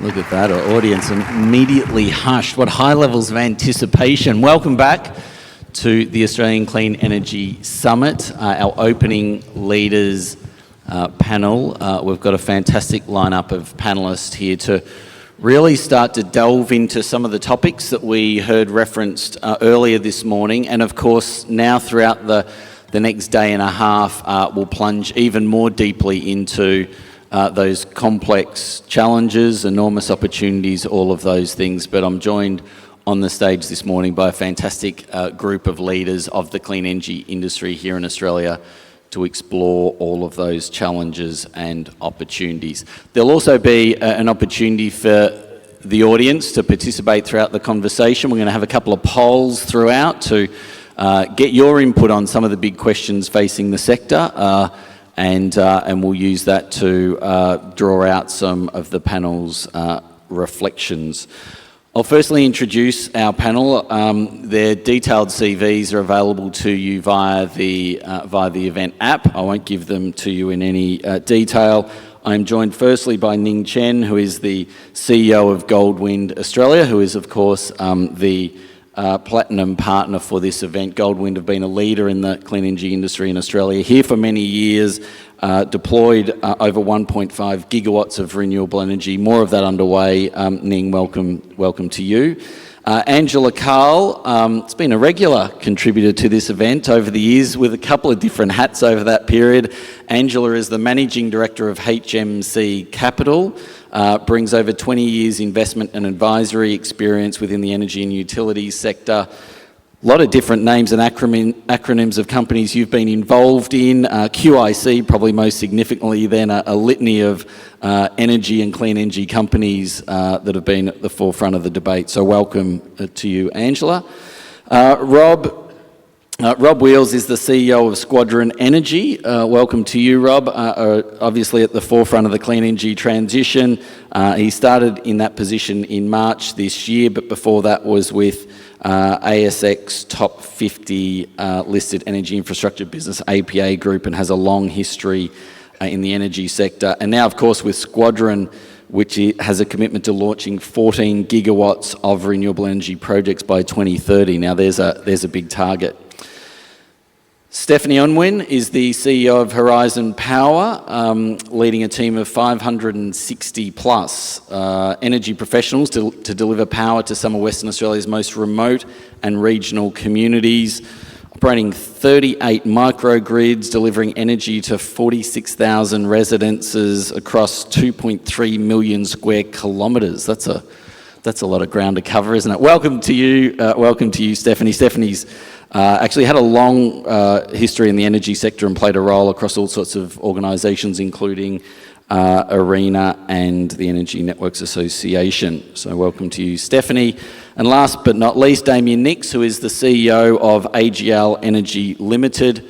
Look at that, our audience immediately hushed. What high levels of anticipation. Welcome back to the Australian Clean Energy Summit, our opening leaders panel. We've got a fantastic lineup of panellists here to really start to delve into some of the topics that we heard referenced earlier this morning. And of course, now throughout the next day and a half, we'll plunge even more deeply into those complex challenges, enormous opportunities, all of those things. But I'm joined on the stage this morning by a fantastic group of leaders of the clean energy industry here in Australia to explore all of those challenges and opportunities. There'll also be an opportunity for the audience to participate throughout the conversation. We're going to have a couple of polls throughout to get your input on some of the big questions facing the sector. And we'll use that to draw out some of the panel's reflections. I'll firstly introduce our panel. Their detailed CVs are available to you via the event app. I won't give them to you in any detail. I'm joined firstly by Ning Chen, who is the CEO of Goldwind Australia, who is of course the platinum partner for this event. Goldwind have been a leader in the clean energy industry in Australia, here for many years, deployed over 1.5 gigawatts of renewable energy, more of that underway. Ning, welcome to you. Angela Karl, it's been a regular contributor to this event over the years with a couple of different hats over that period. Angela is the Managing Director of HMC Capital, brings over 20 years investment and advisory experience within the energy and utilities sector. A lot of different names and acronyms of companies you've been involved in. QIC, probably most significantly, then a litany of energy and clean energy companies that have been at the forefront of the debate. So welcome to you, Angela. Rob Wheals is the CEO of Squadron Energy. Welcome to you, Rob. Obviously at the forefront of the clean energy transition. He started in that position in March this year, but before that was with ASX top 50 listed energy infrastructure business, APA Group, and has a long history in the energy sector. And now, of course, with Squadron, which has a commitment to launching 14 gigawatts of renewable energy projects by 2030. Now, there's a big target. Stephanie Unwin is the CEO of Horizon Power, leading a team of 560 plus energy professionals to deliver power to some of Western Australia's most remote and regional communities, operating 38 microgrids, delivering energy to 46,000 residences across 2.3 million square kilometres. That's a lot of ground to cover, isn't it? Welcome to you, Stephanie. Stephanie's actually had a long history in the energy sector and played a role across all sorts of organisations, including ARENA and the Energy Networks Association. So welcome to you, Stephanie. And last but not least, Damien Nix, who is the CEO of AGL Energy Limited,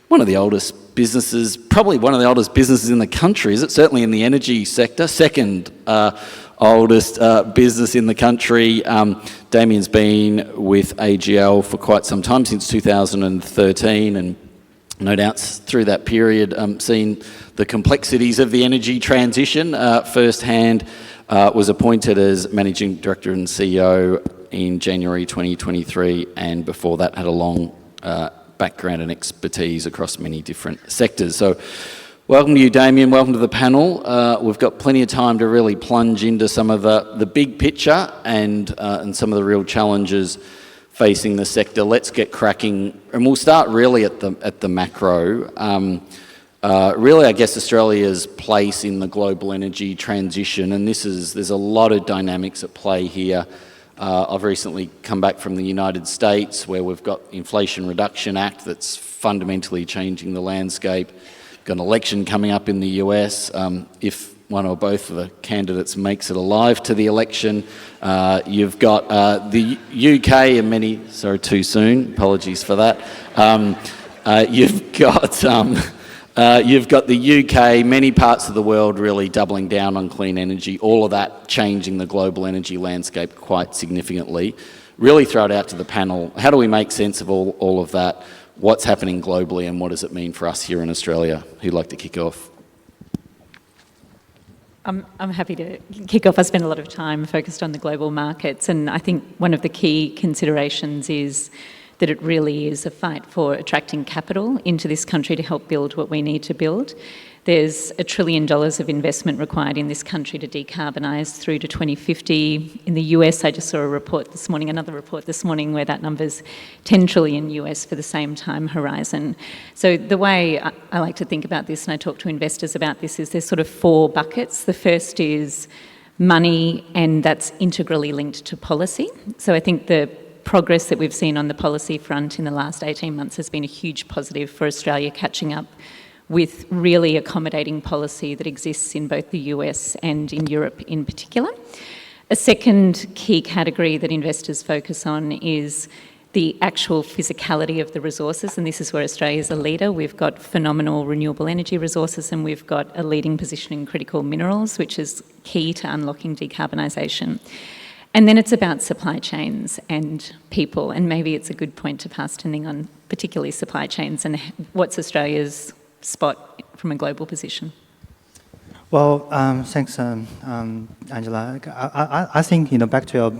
one of the oldest businesses, probably one of the oldest businesses in the country, is it? Certainly in the energy sector, second oldest business in the country. Damien's been with AGL for quite some time, since 2013, and no doubt through that period seen the complexities of the energy transition firsthand. Was appointed as Managing Director and CEO in January 2023, and before that had a long background and expertise across many different sectors. So welcome to you, Damien. Welcome to the panel. We've got plenty of time to really plunge into some of the big picture and some of the real challenges facing the sector. Let's get cracking, and we'll start really at the macro. Really, I guess Australia's place in the global energy transition, and there's a lot of dynamics at play here. I've recently come back from the United States, where we've got Inflation Reduction Act that's fundamentally changing the landscape. Got an election coming up in the US. If one or both of the candidates makes it alive to the election, you've got the UK and many, sorry, too soon, apologies for that. You've got the UK, many parts of the world really doubling down on clean energy, all of that changing the global energy landscape quite significantly. Really throw it out to the panel. How do we make sense of all of that? What's happening globally, and what does it mean for us here in Australia? Who'd like to kick off? I'm happy to kick off. I spend a lot of time focused on the global markets, and I think one of the key considerations is that it really is a fight for attracting capital into this country to help build what we need to build. There's $1 trillion of investment required in this country to decarbonise through to 2050. In the US, I just saw another report this morning, where that number's $10 trillion US for the same time horizon. So the way I like to think about this, and I talk to investors about this, is there's sort of 4 buckets. The first is money, and that's integrally linked to policy. So I think the progress that we've seen on the policy front in the last 18 months has been a huge positive for Australia, catching up with really accommodating policy that exists in both the US and in Europe in particular. A second key category that investors focus on is the actual physicality of the resources, and this is where Australia is a leader. We've got phenomenal renewable energy resources, and we've got a leading position in critical minerals, which is key to unlocking decarbonisation. And then it's about supply chains and people, and maybe it's a good point to pass to Ning on particularly supply chains and what's Australia's spot from a global position. Well, thanks, Angela. I think, back to your,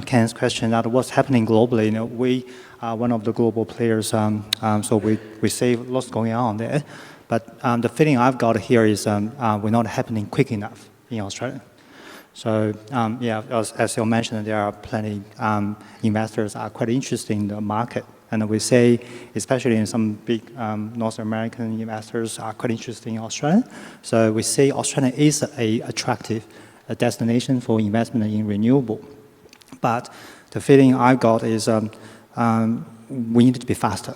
Ken's question, that what's happening globally, we are one of the global players, so we see lots going on there. But the feeling I've got here is we're not happening quick enough in Australia. So, as you mentioned, there are plenty investors are quite interested in the market. And we say, especially in some big North American investors are quite interested in Australia. So we say Australia is an attractive destination for investment in renewable. But the feeling I got is we need to be faster.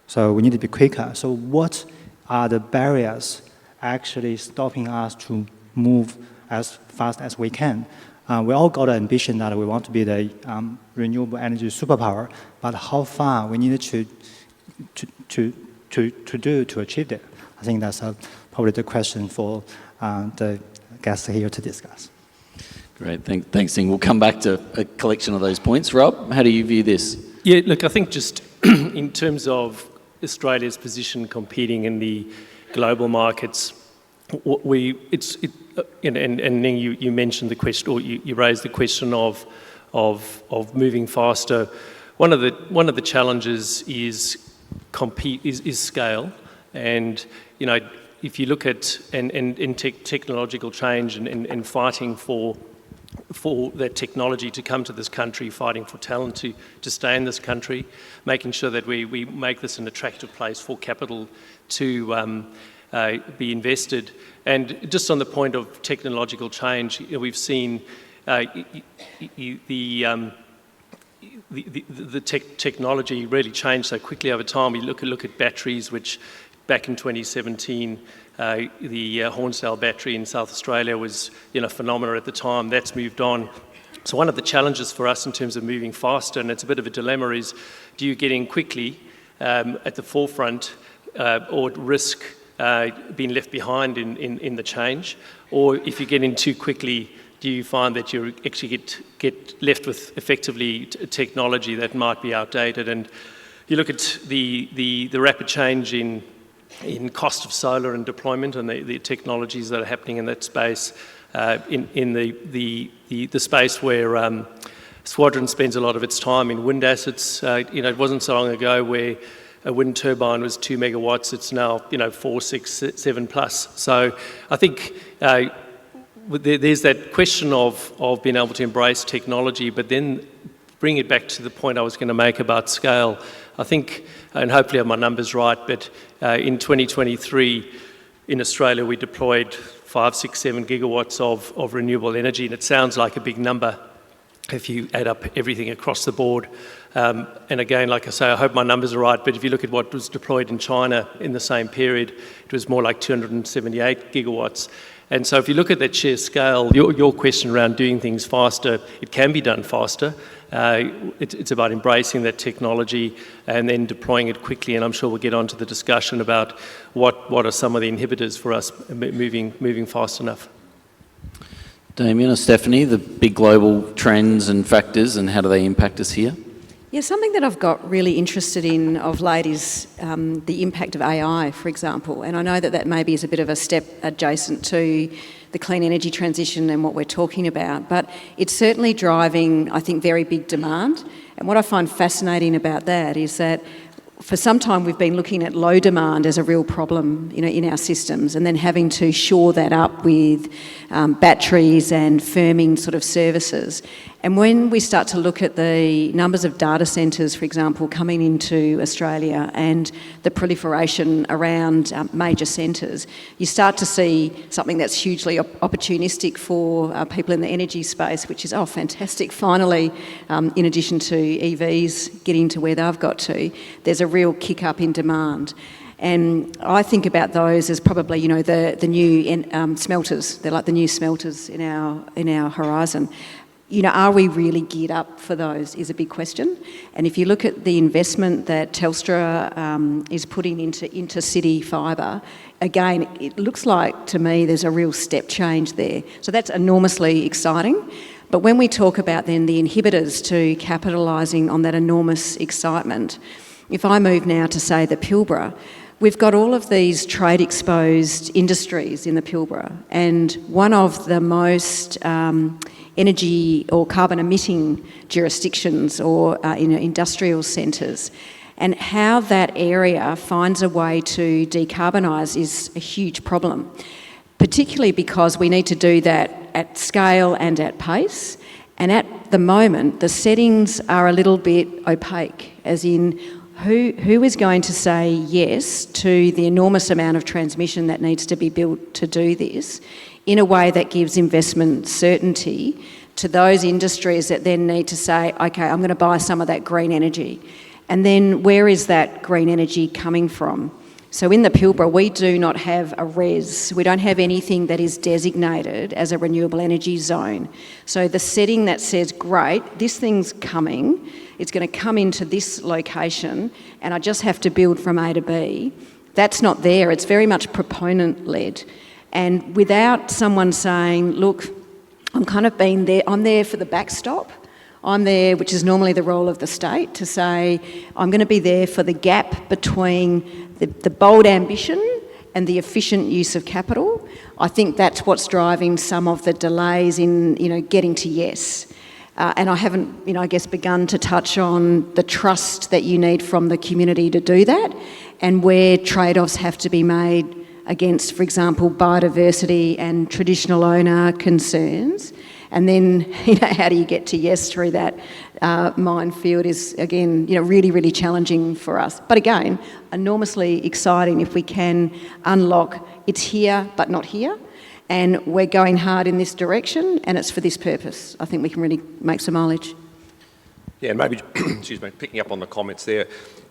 So we need to be quicker. So what are the barriers actually stopping us to move as fast as we can? We all got an ambition that we want to be the renewable energy superpower, but how far we need to do to achieve that? I think that's probably the question for the guests here to discuss. Great, thanks, Ning. We'll come back to a collection of those points. Rob, how do you view this? Yeah, look, I think just in terms of Australia's position competing in the global markets, and Ning, you mentioned the question, or you raised the question of moving faster. One of the challenges is scale, and if you look at technological change and fighting for that technology to come to this country, fighting for talent to stay in this country, making sure that we make this an attractive place for capital to be invested. And just on the point of technological change, we've seen the technology really change so quickly over time. We look at batteries, which back in 2017, the Hornsdale battery in South Australia was phenomenal at the time. That's moved on. So one of the challenges for us in terms of moving faster, and it's a bit of a dilemma, is do you get in quickly at the forefront or risk being left behind in the change? Or if you get in too quickly, do you find that you actually get left with effectively technology that might be outdated? And you look at the rapid change in cost of solar and deployment and the technologies that are happening in that space, in the space where Squadron spends a lot of its time in wind assets. It wasn't so long ago where a wind turbine was 2 megawatts. It's now 4, 6, 7 plus. So I think there's that question of being able to embrace technology, but then bring it back to the point I was going to make about scale. I think, and hopefully I have my numbers right, but in 2023 in Australia we deployed 5, 6, 7 gigawatts of renewable energy, and it sounds like a big number if you add up everything across the board. And again, like I say, I hope my numbers are right, but if you look at what was deployed in China in the same period, it was more like 278 gigawatts. And so if you look at that sheer scale, your question around doing things faster, it can be done faster. It's about embracing that technology and then deploying it quickly, and I'm sure we'll get on to the discussion about what are some of the inhibitors for us moving fast enough. Damien or Stephanie, the big global trends and factors, and how do they impact us here? Yeah, something that I've got really interested in of late is the impact of AI, for example. And I know that maybe is a bit of a step adjacent to the clean energy transition and what we're talking about. But it's certainly driving, I think, very big demand. And what I find fascinating about that is that for some time we've been looking at low demand as a real problem, in our systems, and then having to shore that up with batteries and firming sort of services. And when we start to look at the numbers of data centres, for example, coming into Australia and the proliferation around major centres, you start to see something that's hugely opportunistic for people in the energy space, which is, fantastic, finally, in addition to EVs getting to where they've got to, there's a real kick up in demand. And I think about those as probably, the new smelters. They're like the new smelters in our horizon. Are we really geared up for those is a big question. And if you look at the investment that Telstra is putting into intercity fibre, again, it looks like to me there's a real step change there. So that's enormously exciting. But when we talk about then the inhibitors to capitalising on that enormous excitement, if I move now to say the Pilbara, we've got all of these trade-exposed industries in the Pilbara, and one of the most energy or carbon-emitting jurisdictions or industrial centres. And how that area finds a way to decarbonise is a huge problem, particularly because we need to do that at scale and at pace. And at the moment, the settings are a little bit opaque, as in who is going to say yes to the enormous amount of transmission that needs to be built to do this in a way that gives investment certainty to those industries that then need to say, okay, I'm going to buy some of that green energy. And then where is that green energy coming from? So in the Pilbara, we do not have a RES. We don't have anything that is designated as a renewable energy zone. So the setting that says, great, this thing's coming, it's going to come into this location, and I just have to build from A to B, that's not there. It's very much proponent-led. And without someone saying, look, I'm there for the backstop. I'm there, which is normally the role of the state, to say, I'm going to be there for the gap between the bold ambition and the efficient use of capital. I think that's what's driving some of the delays in, getting to yes. And I haven't, begun to touch on the trust that you need from the community to do that, and where trade-offs have to be made against, for example, biodiversity and traditional owner concerns. And then, how do you get to yes through that minefield is, again, really, really challenging for us. But again, enormously exciting if we can unlock it's here but not here. And we're going hard in this direction, and it's for this purpose. I think we can really make some mileage. Yeah, and maybe, picking up on the comments there,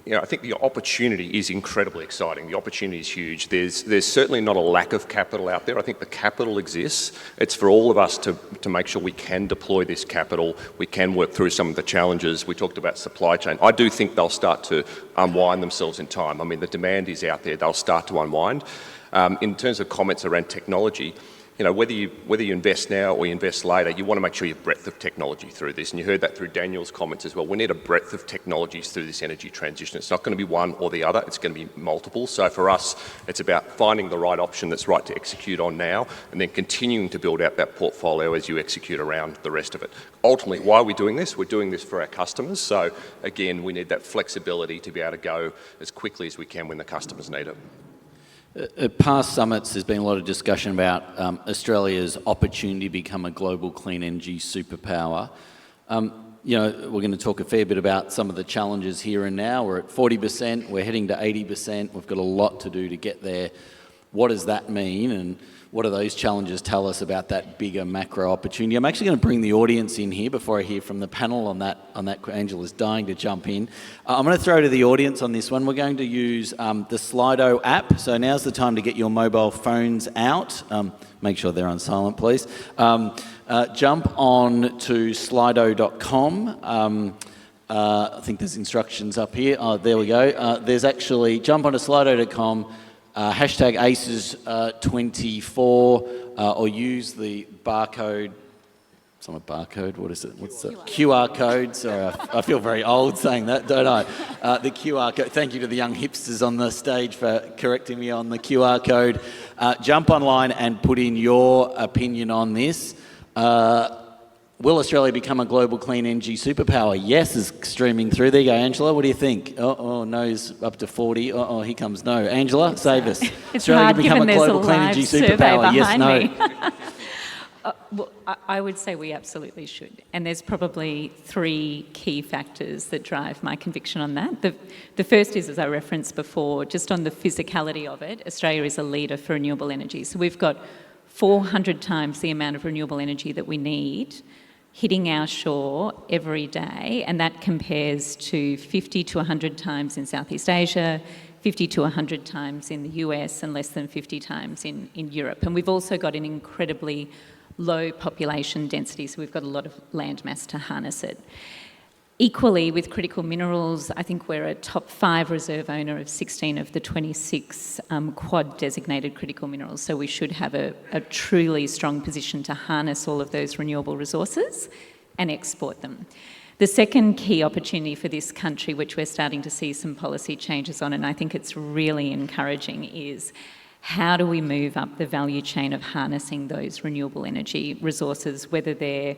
I think the opportunity is incredibly exciting. The opportunity is huge. There's certainly not a lack of capital out there. I think the capital exists. It's for all of us to make sure we can deploy this capital. We can work through some of the challenges. We talked about supply chain. I do think they'll start to unwind themselves in time. I mean, the demand is out there. They'll start to unwind. In terms of comments around technology, whether you invest now or you invest later, you want to make sure you have breadth of technology through this. And you heard that through Daniel's comments as well. We need a breadth of technologies through this energy transition. It's not going to be one or the other. It's going to be multiple. So for us, it's about finding the right option that's right to execute on now, and then continuing to build out that portfolio as you execute around the rest of it. Ultimately, why are we doing this? We're doing this for our customers. So again, we need that flexibility to be able to go as quickly as we can when the customers need it. At past summits, there's been a lot of discussion about Australia's opportunity to become a global clean energy superpower. We're going to talk a fair bit about some of the challenges here and now. We're at 40%, we're heading to 80%. We've got a lot to do to get there. What does that mean, and what do those challenges tell us about that bigger macro opportunity? I'm actually going to bring the audience in here before I hear from the panel on that. Angela's dying to jump in. I'm going to throw to the audience on this one. We're going to use the Slido app. So now's the time to get your mobile phones out. Make sure they're on silent, please. Jump on to slido.com. I think there's instructions up here. Oh, there we go. There's actually, jump onto slido.com. Hashtag ACES24 or use the barcode It's not a barcode. What is it? What's the QR code? Sorry, I feel very old saying that, don't I? The QR code. Thank you to the young hipsters on the stage for correcting me on the QR code. Jump online and put in your opinion on this. Will Australia become a global clean energy superpower? Yes is streaming through. There you go, Angela. What do you think? No's up to 40. Here comes no. Angela, save us. It's Australia hard become given a there's global clean energy survey superpower? Yes, behind no. me. Well, I would say we absolutely should. And there's probably three key factors that drive my conviction on that. The first is, as I referenced before, just on the physicality of it, Australia is a leader for renewable energy. So we've got 400 times the amount of renewable energy that we need hitting our shore every day, and that compares to 50 to 100 times in Southeast Asia, 50 to 100 times in the US, and less than 50 times in Europe. And we've also got an incredibly low population density, so we've got a lot of land mass to harness it. Equally, with critical minerals, I think we're a top 5 reserve owner of 16 of the 26 Quad designated critical minerals, so we should have a truly strong position to harness all of those renewable resources and export them. The second key opportunity for this country, which we're starting to see some policy changes on, and I think it's really encouraging, is how do we move up the value chain of harnessing those renewable energy resources, whether they're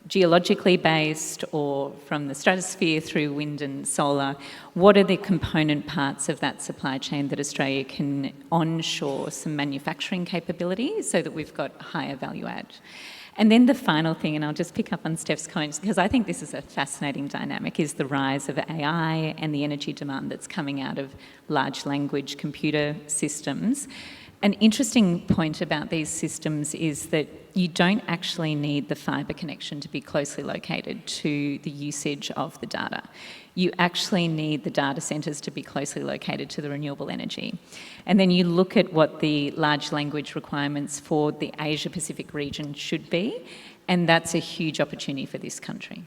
geologically based or from the stratosphere through wind and solar? What are the component parts of that supply chain that Australia can onshore some manufacturing capability so that we've got higher value add? And then the final thing, and I'll just pick up on Steph's comments because I think this is a fascinating dynamic, is the rise of AI and the energy demand that's coming out of large language computer systems. An interesting point about these systems is that you don't actually need the fibre connection to be closely located to the usage of the data. You actually need the data centres to be closely located to the renewable energy. And then you look at what the large language requirements for the Asia-Pacific region should be, and that's a huge opportunity for this country.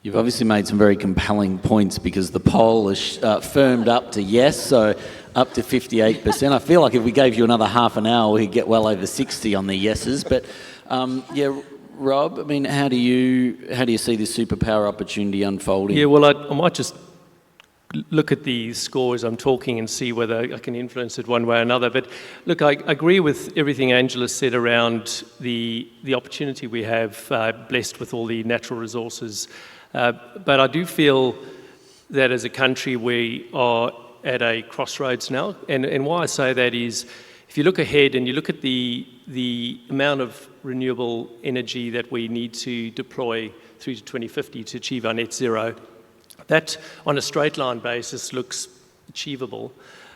You've obviously made some very compelling points because the poll is firmed up to yes, so up to 58%. I feel like if we gave you another half an hour, we'd get well over 60 on the yeses. But Rob, I mean, how do you see this superpower opportunity unfolding? Yeah, well, I might just look at the scores I'm talking and see whether I can influence it one way or another. But look, I agree with everything Angela said around the opportunity we have, blessed with all the natural resources. But I do feel that as a country we are at a crossroads now. And why I say that is, if you look ahead and you look at the amount of renewable energy that we need to deploy through to 2050 to achieve our net zero, that on a straight line basis looks achievable.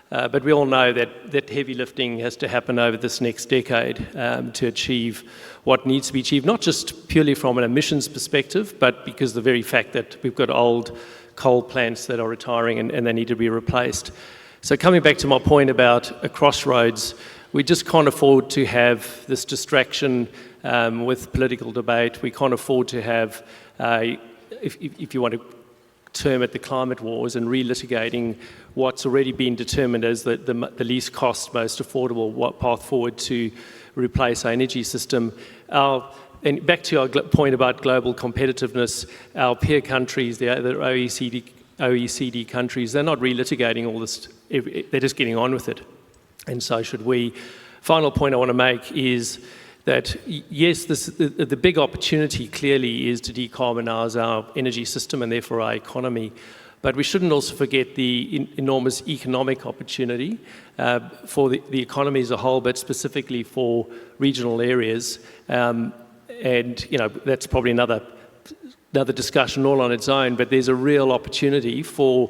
But we all know that heavy lifting has to happen over this next decade to achieve what needs to be achieved, not just purely from an emissions perspective, but because the very fact that we've got old coal plants that are retiring and they need to be replaced. So coming back to my point about a crossroads, we just can't afford to have this distraction with political debate. We can't afford to have, if you want to term it, the climate wars and relitigating what's already been determined as the least cost, most affordable path forward to replace our energy system. And back to our point about global competitiveness, our peer countries, the other OECD countries, they're not relitigating all this, they're just getting on with it. And so should we. Final point I want to make is that, yes, the big opportunity clearly is to decarbonise our energy system and therefore our economy. But we shouldn't also forget the enormous economic opportunity for the economy as a whole, but specifically for regional areas. And that's probably another discussion all on its own, but there's a real opportunity for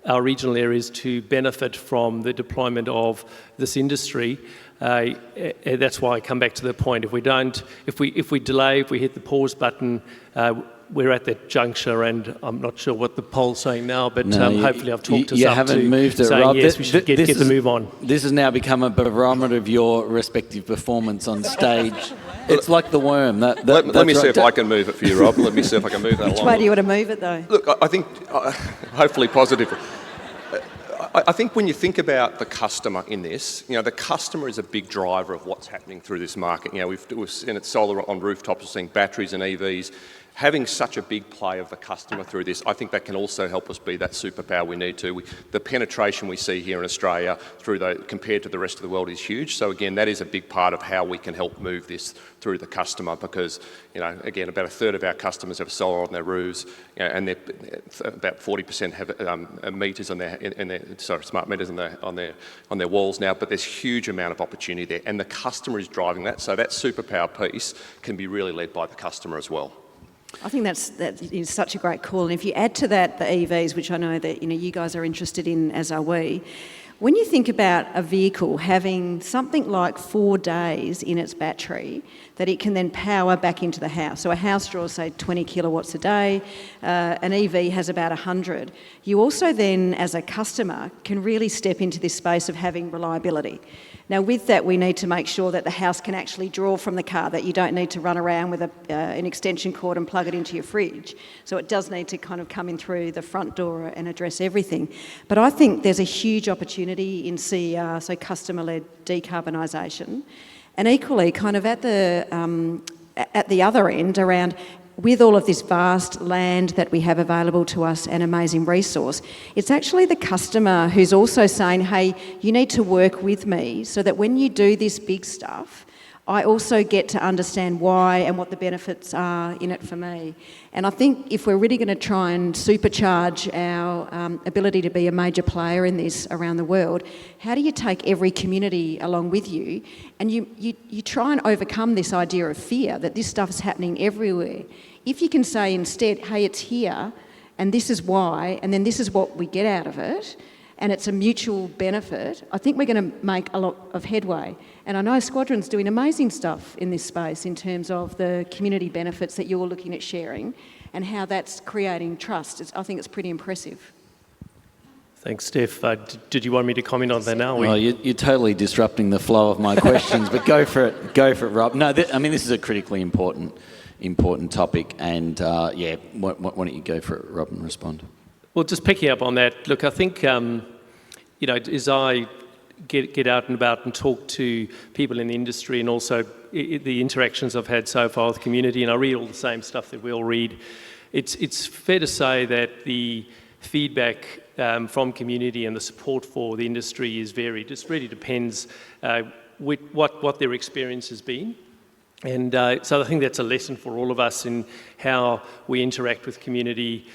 our regional areas to benefit from the deployment of this industry. That's why I come back to the point. If we delay, if we hit the pause button, we're at that juncture, and I'm not sure what the poll's saying now, but hopefully I've talked us up to saying Rob. Yes, we should get the move on. This has now become a barometer of your respective performance on stage. It's like the worm. Let me see if I can move it for you, Rob. Let me see if I can move that along. Which way do you want to move it, though? Look, I think, hopefully positively. I think when you think about the customer in this, the customer is a big driver of what's happening through this market. We've seen it solar on rooftops, we're seeing batteries and EVs. Having such a big play of the customer through this, I think that can also help us be that superpower we need to. The penetration we see here in Australia compared to the rest of the world is huge. So again, that is a big part of how we can help move this through the customer because, again, about a third of our customers have solar on their roofs and about 40% have meters on smart meters on their walls now, but there's huge amount of opportunity there and the customer is driving that. So that superpower piece can be really led by the customer as well. I think that is such a great call. And if you add to that the EVs, which I know that you guys are interested in, as are we, when you think about a vehicle having something like 4 days in its battery that it can then power back into the house. So a house draws, say, 20 kilowatts a day, an EV has about 100. You also then, as a customer, can really step into this space of having reliability. Now, with that, we need to make sure that the house can actually draw from the car, that you don't need to run around with an extension cord and plug it into your fridge. So it does need to kind of come in through the front door and address everything. But I think there's a huge opportunity in CER, so customer-led decarbonisation, and equally kind of at the other end around with all of this vast land that we have available to us, an amazing resource, it's actually the customer who's also saying, hey, you need to work with me so that when you do this big stuff, I also get to understand why and what the benefits are in it for me. And I think if we're really going to try and supercharge our ability to be a major player in this around the world, how do you take every community along with you and you try and overcome this idea of fear that this stuff is happening everywhere? If you can say instead, hey, it's here and this is why, and then this is what we get out of it, and it's a mutual benefit, I think we're going to make a lot of headway. And I know Squadron's doing amazing stuff in this space in terms of the community benefits that you're looking at sharing and how that's creating trust. I think it's pretty impressive. Thanks, Steph. Did you want me to comment on that now? Well, you're totally disrupting the flow of my questions, but go for it, Rob. No, this is a critically important topic, and why don't you go for it, Rob, and respond? Well, just picking up on that, look, I think, as I get out and about and talk to people in the industry and also the interactions I've had so far with the community, and I read all the same stuff that we all read, it's fair to say that the feedback from community and the support for the industry is varied. It just really depends with what their experience has been. And so I think that's a lesson for all of us in how we interact with community.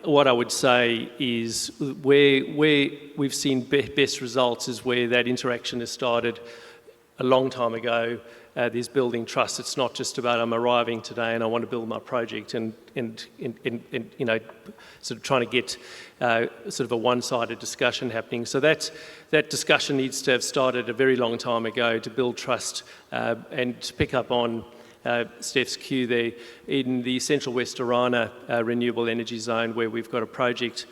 What I would say is where we've seen best results is where that interaction has started a long time ago. There's building trust. It's not just about I'm arriving today and I want to build my project and sort of trying to get sort of a one-sided discussion happening. So that discussion needs to have started a very long time ago to build trust and to pick up on Steph's cue there. In the Central West Orana Renewable Energy Zone where we've got a project,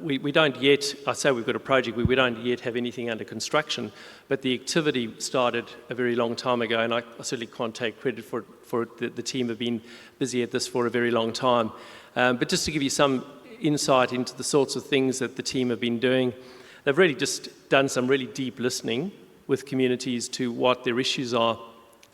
we don't yet, I say we've got a project, we don't yet have anything under construction, but the activity started a very long time ago, and I certainly can't take credit for it. The team have been busy at this for a very long time. But just to give you some insight into the sorts of things that the team have been doing, they've really just done some really deep listening with communities to what their issues are.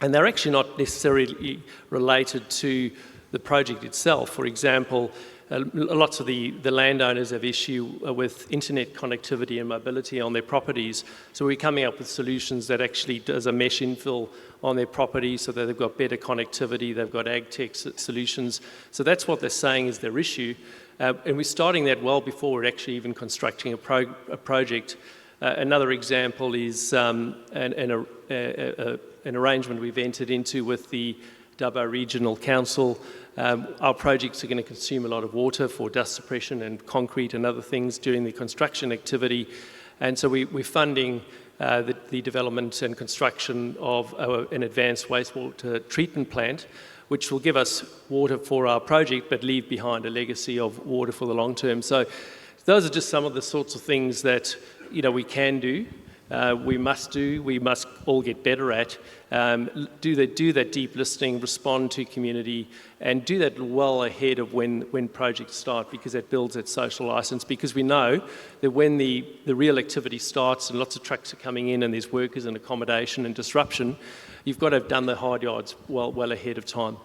And they're actually not necessarily related to the project itself. For example, lots of the landowners have issue with internet connectivity and mobility on their properties. So we're coming up with solutions that actually does a mesh infill on their property so that they've got better connectivity, they've got ag tech solutions. So that's what they're saying is their issue. And we're starting that well before we're actually even constructing a project. Another example is an arrangement we've entered into with the Dubbo Regional Council. Our projects are going to consume a lot of water for dust suppression and concrete and other things during the construction activity. And so we're funding the development and construction of an advanced wastewater treatment plant, which will give us water for our project, but leave behind a legacy of water for the long term. So those are just some of the sorts of things that we can do we must all get better at. Do that deep listening, respond to community, and do that well ahead of when projects start, because that builds that social license. Because we know that when the real activity starts and lots of trucks are coming in and there's workers and accommodation and disruption, you've got to have done the hard yards well ahead of time.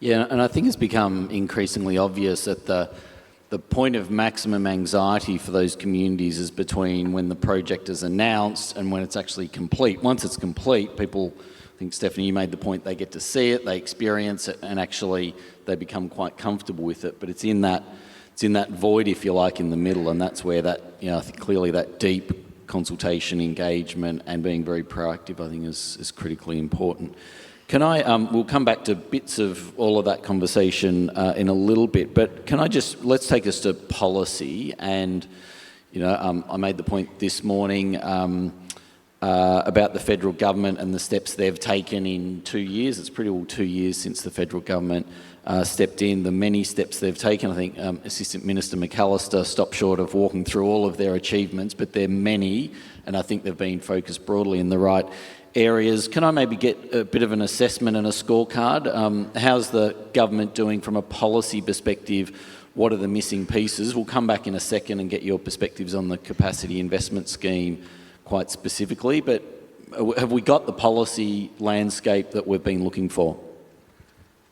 Yeah, and I think it's become increasingly obvious that the point of maximum anxiety for those communities is between when the project is announced and when it's actually complete. Once it's complete, people, I think Stephanie, you made the point, they get to see it, they experience it, and actually they become quite comfortable with it. But it's in that void, if you like, in the middle, and that's where that, I think clearly that deep consultation, engagement, and being very proactive, I think is critically important. Can I, we'll come back to bits of all of that conversation in a little bit, but can I let's take us to policy. And, I made the point this morning about the federal government and the steps they've taken in 2 years. It's pretty well 2 years since the federal government stepped in. The many steps they've taken, I think Assistant Minister McAllister stopped short of walking through all of their achievements, but they're many, and I think they've been focused broadly in the right areas. Can I maybe get a bit of an assessment and a scorecard? How's the government doing from a policy perspective? What are the missing pieces? We'll come back in a second and get your perspectives on the capacity investment scheme quite specifically, but have we got the policy landscape that we've been looking for?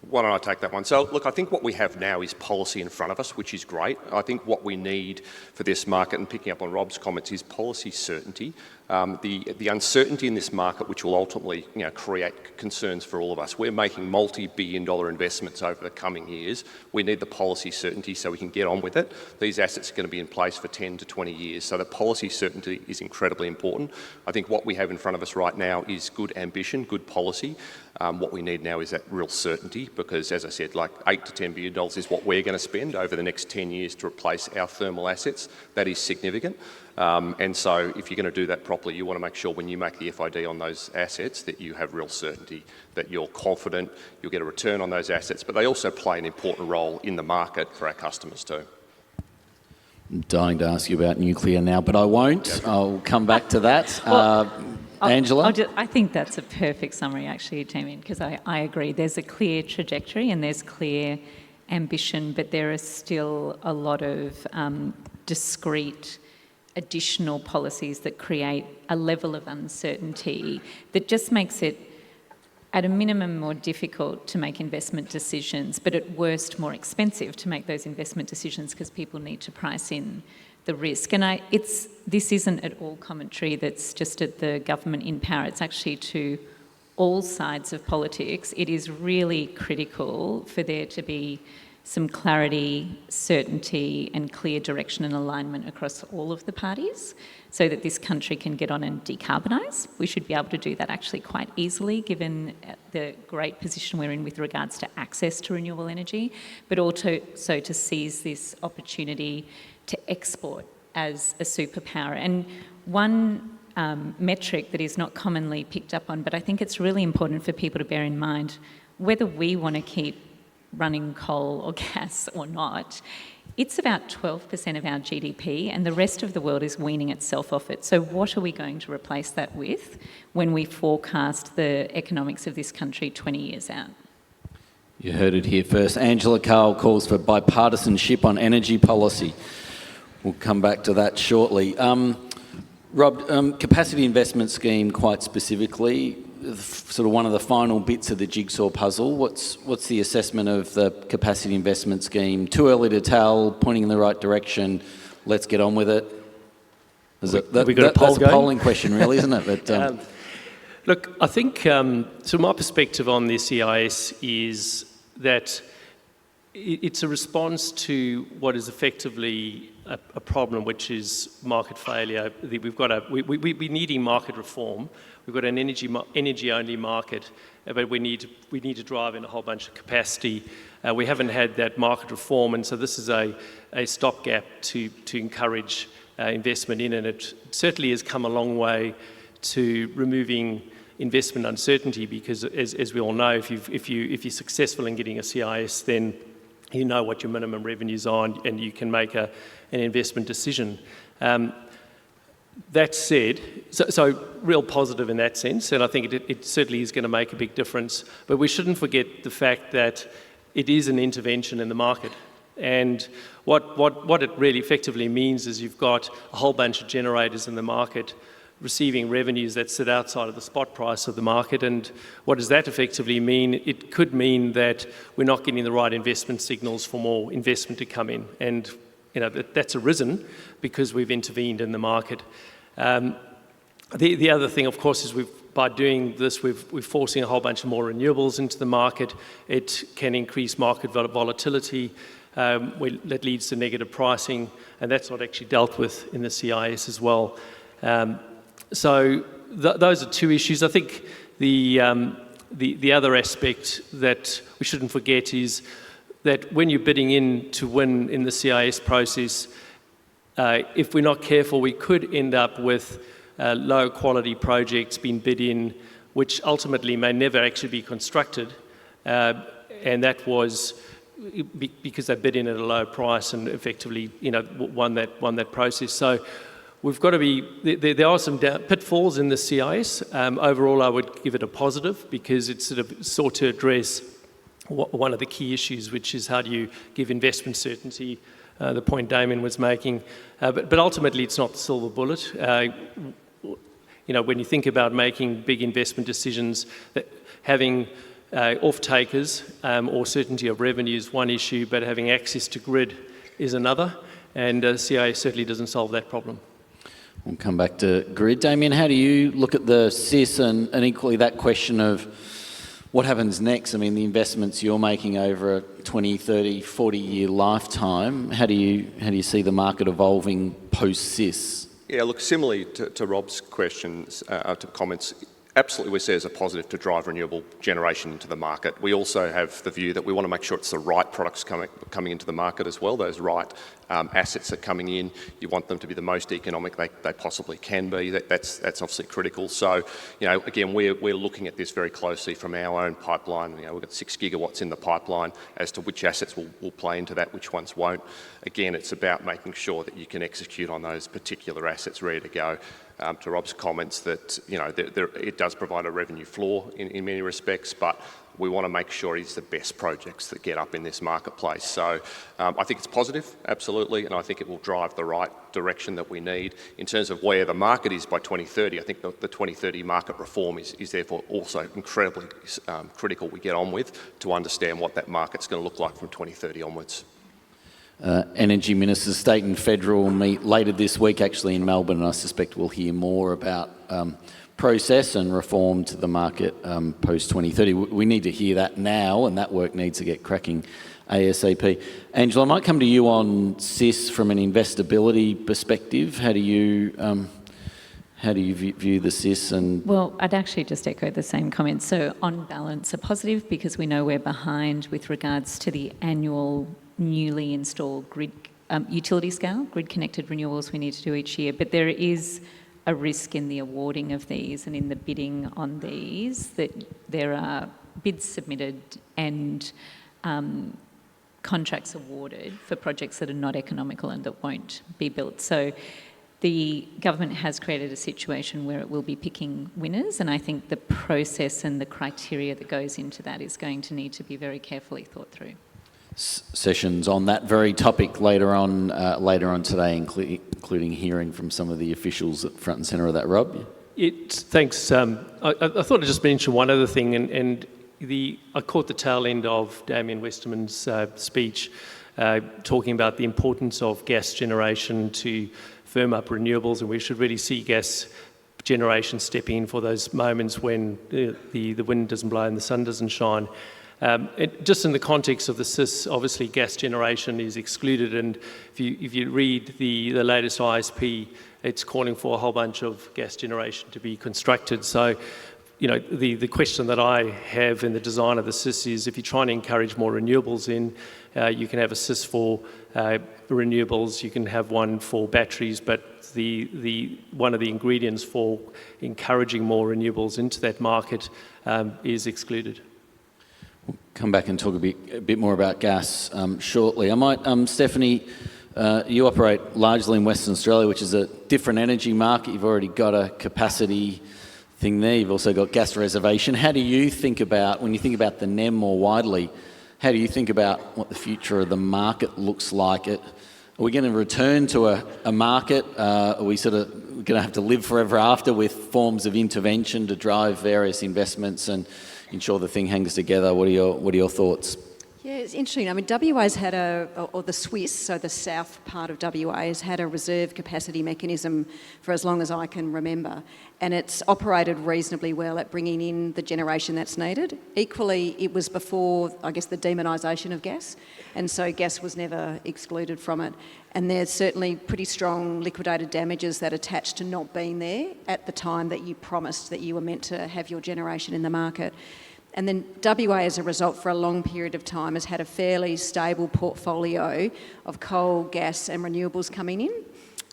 Why don't I take that one? So, look, I think what we have now is policy in front of us, which is great. I think what we need for this market, and picking up on Rob's comments, is policy certainty. The uncertainty in this market, which will ultimately create concerns for all of us. We're making multi-billion-dollar investments over the coming years. We need the policy certainty so we can get on with it. These assets are going to be in place for 10 to 20 years, so the policy certainty is incredibly important. I think what we have in front of us right now is good ambition, good policy. What we need now is that real certainty, because, as I said, like $8 to $10 billion is what we're going to spend over the next 10 years to replace our thermal assets. That is significant. And so if you're going to do that properly, you want to make sure when you make the FID on those assets that you have real certainty, that you're confident you'll get a return on those assets, but they also play an important role in the market for our customers too. I'm dying to ask you about nuclear now, but I won't. I'll come back to that. Angela? I think that's a perfect summary, actually, Damien, because I agree. There's a clear trajectory and there's clear ambition, but there are still a lot of discrete additional policies that create a level of uncertainty that just makes it, at a minimum, more difficult to make investment decisions, but at worst more expensive to make those investment decisions because people need to price in the risk. And this isn't at all commentary that's just at the government in power. It's actually to all sides of politics. It is really critical for there to be some clarity, certainty and clear direction and alignment across all of the parties so that this country can get on and decarbonise. We should be able to do that actually quite easily given the great position we're in with regards to access to renewable energy, but also to seize this opportunity to export as a superpower. And one metric that is not commonly picked up on, but I think it's really important for people to bear in mind, whether we want to keep running coal or gas or not, it's about 12% of our GDP and the rest of the world is weaning itself off it. So what are we going to replace that with when we forecast the economics of this country 20 years out? You heard it here first. Angela Karl calls for bipartisanship on energy policy. We'll come back to that shortly. Rob, capacity investment scheme quite specifically, sort of one of the final bits of the jigsaw puzzle. What's the assessment of the capacity investment scheme? Too early to tell, pointing in the right direction, let's get on with it? That's a polling question really, isn't it? But, look, I think, so my perspective on this EIS is that it's a response to what is effectively a problem, which is market failure. We're needing market reform. We've got an energy-only market, but we need to drive in a whole bunch of capacity. We haven't had that market reform, and so this is a stopgap to encourage investment in, and it certainly has come a long way to removing investment uncertainty, because as we all know, if you're successful in getting a CIS, then you know what your minimum revenues are and you can make an investment decision. That said, so real positive in that sense, and I think it certainly is going to make a big difference. But we shouldn't forget the fact that it is an intervention in the market. And what it really effectively means is you've got a whole bunch of generators in the market receiving revenues that sit outside of the spot price of the market. And what does that effectively mean? It could mean that we're not getting the right investment signals for more investment to come in. And that's arisen because we've intervened in the market. The other thing, of course, is by doing this, we're forcing a whole bunch of more renewables into the market. It can increase market volatility. That leads to negative pricing, and that's not actually dealt with in the CIS as well. So those are two issues. I think the other aspect that we shouldn't forget is that when you're bidding in to win in the CIS process, if we're not careful, we could end up with low quality projects being bid in, which ultimately may never actually be constructed. And that was because they bid in at a low price and effectively, won that process. So we've got to be, there are some pitfalls in the CIS. Overall, I would give it a positive because it's sought to address one of the key issues, which is how do you give investment certainty, the point Damien was making. But ultimately, it's not the silver bullet. When you think about making big investment decisions, having off-takers or certainty of revenue is one issue, but having access to grid is another. And CIS certainly doesn't solve that problem. We'll come back to grid. Damien, how do you look at the CIS and equally that question of what happens next? I mean, the investments you're making over a 20, 30, 40-year lifetime, how do you see the market evolving post-CIS? Yeah, look, similarly to Rob's questions, to comments, absolutely we see it as a positive to drive renewable generation into the market. We also have the view that we want to make sure it's the right products coming into the market as well, those right assets are coming in. You want them to be the most economic they possibly can be. That's obviously critical. So, again, we're looking at this very closely from our own pipeline. We've got 6 gigawatts in the pipeline as to which assets will play into that, which ones won't. Again, it's about making sure that you can execute on those particular assets ready to go. To Rob's comments that, it does provide a revenue floor in many respects, but we want to make sure it's the best projects that get up in this marketplace. So I think it's positive, absolutely, and I think it will drive the right direction that we need. In terms of where the market is by 2030, I think the 2030 market reform is therefore also incredibly critical we get on with to understand what that market's going to look like from 2030 onwards. Energy Ministers, state and federal, meet later this week actually in Melbourne, and I suspect we'll hear more about process and reform to the market post-2030. We need to hear that now, and that work needs to get cracking ASAP. Angela, I might come to you on CIS from an investability perspective. How do you view the CIS? Well, I'd actually just echo the same comments. So on balance, a positive because we know we're behind with regards to the annual newly installed grid utility scale, grid-connected renewables we need to do each year. But there is a risk in the awarding of these and in the bidding on these that there are bids submitted and contracts awarded for projects that are not economical and that won't be built. So the government has created a situation where it will be picking winners, and I think the process and the criteria that goes into that is going to need to be very carefully thought through. Sessions on that very topic later on today, including hearing from some of the officials at front and centre of that. Rob? Thanks. I thought I'd just mention one other thing, and I caught the tail end of Damien Westerman's speech talking about the importance of gas generation to firm up renewables, and we should really see gas generation step in for those moments when the wind doesn't blow and the sun doesn't shine. Just in the context of the CIS, obviously gas generation is excluded, and if you read the latest ISP, it's calling for a whole bunch of gas generation to be constructed. So, the question that I have in the design of the CIS is if you're trying to encourage more renewables in, you can have a CIS for renewables, you can have one for batteries, but one of the ingredients for encouraging more renewables into that market is excluded. We'll come back and talk a bit more about gas shortly. I might, Stephanie, You operate largely in Western Australia, which is a different energy market. You've already got a capacity thing there. You've also got gas reservation. How do you think about, when you think about the NEM more widely, how do you think about what the future of the market looks like? Are we going to return to a market? Are we sort of going to have to live forever after with forms of intervention to drive various investments and ensure the thing hangs together? What are your thoughts? Yeah, it's interesting. I mean, WA's had or the Swiss, so the south part of WA, has had a reserve capacity mechanism for as long as I can remember. And it's operated reasonably well at bringing in the generation that's needed. Equally, it was before, I guess, the demonisation of gas. And so gas was never excluded from it. And there's certainly pretty strong liquidated damages that attach to not being there at the time that you promised that you were meant to have your generation in the market. And then WA, as a result, for a long period of time, has had a fairly stable portfolio of coal, gas and renewables coming in.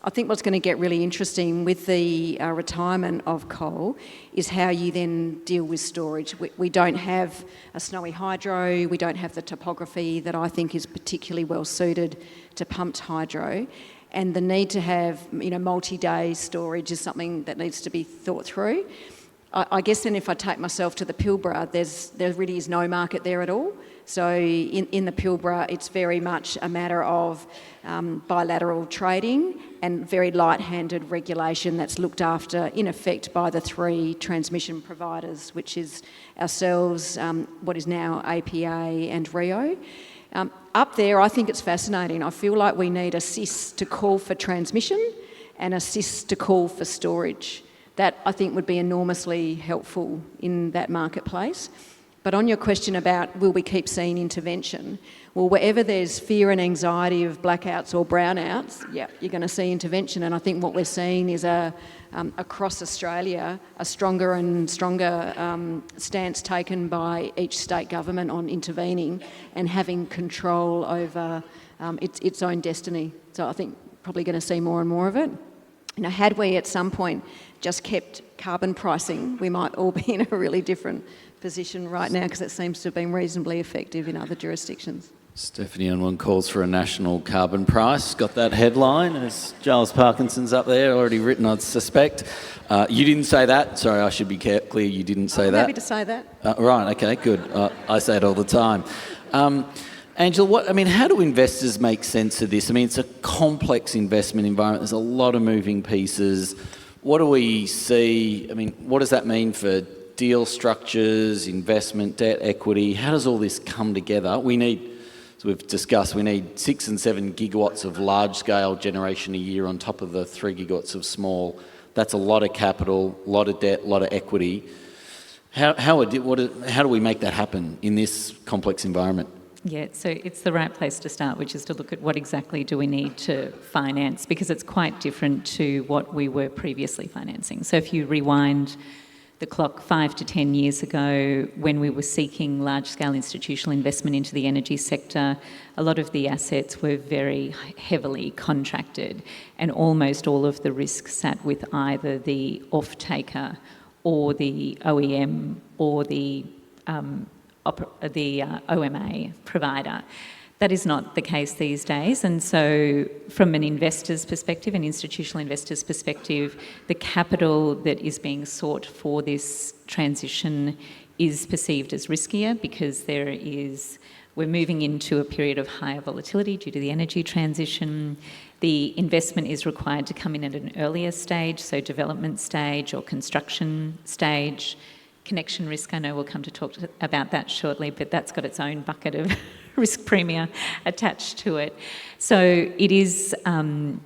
I think what's going to get really interesting with the retirement of coal is how you then deal with storage. We don't have a snowy hydro, we don't have the topography that I think is particularly well suited to pumped hydro. And the need to have, multi-day storage is something that needs to be thought through. I guess then if I take myself to the Pilbara, there really is no market there at all. So in the Pilbara, it's very much a matter of bilateral trading and very light-handed regulation that's looked after, in effect, by the three transmission providers, which is ourselves, what is now APA and Rio. Up there, I think it's fascinating. I feel like we need a SIS to call for transmission and a SIS to call for storage. That, I think, would be enormously helpful in that marketplace. But on your question about will we keep seeing intervention, well, wherever there's fear and anxiety of blackouts or brownouts, yeah, you're going to see intervention. And I think what we're seeing is across Australia, a stronger and stronger stance taken by each state government on intervening and having control over its own destiny. So I think probably going to see more and more of it. Had we at some point just kept carbon pricing, we might all be in a really different position right now because it seems to have been reasonably effective in other jurisdictions. Stephanie Unwin calls for a national carbon price. Got that headline, as Giles Parkinson's up there, already written, I'd suspect. You didn't say that. Sorry, I should be clear, you didn't say I'm that. happy to say that. Right, okay, good. I say it all the time. Angela, how do investors make sense of this? It's a complex investment environment. There's a lot of moving pieces. What do we see? What does that mean for deal structures, investment, debt, equity? How does all this come together? We need, as we've discussed, 6 and 7 gigawatts of large-scale generation a year on top of the 3 gigawatts of small. That's a lot of capital, a lot of debt, a lot of equity. How do we make that happen in this complex environment? Yeah, so it's the right place to start, which is to look at what exactly do we need to finance, because it's quite different to what we were previously financing. So if you rewind the clock 5 to 10 years ago, when we were seeking large-scale institutional investment into the energy sector, a lot of the assets were very heavily contracted, and almost all of the risk sat with either the off-taker or the OEM or the OMA provider. That is not the case these days, and so from an investor's perspective, an institutional investor's perspective, the capital that is being sought for this transition is perceived as riskier because we're moving into a period of higher volatility due to the energy transition. The investment is required to come in at an earlier stage, so development stage or construction stage. Connection risk, I know we'll come to talk about that shortly, but that's got its own bucket of risk premia attached to it. So it is riskier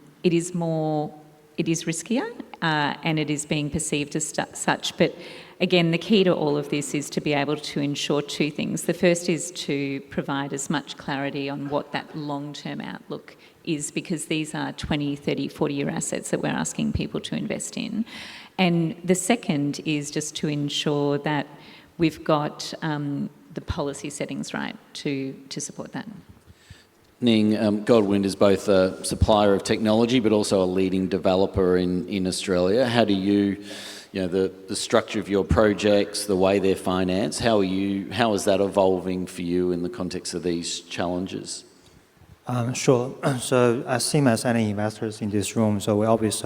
and it is being perceived as such. But again, the key to all of this is to be able to ensure two things. The first is to provide as much clarity on what that long-term outlook is, because these are 20, 30, 40-year assets that we're asking people to invest in. And the second is just to ensure that we've got the policy settings right to support that. Ning, Goldwind is both a supplier of technology but also a leading developer in Australia. How do you, the structure of your projects, the way they're financed, how is that evolving for you in the context of these challenges? Sure. So as same as any investors in this room, so we always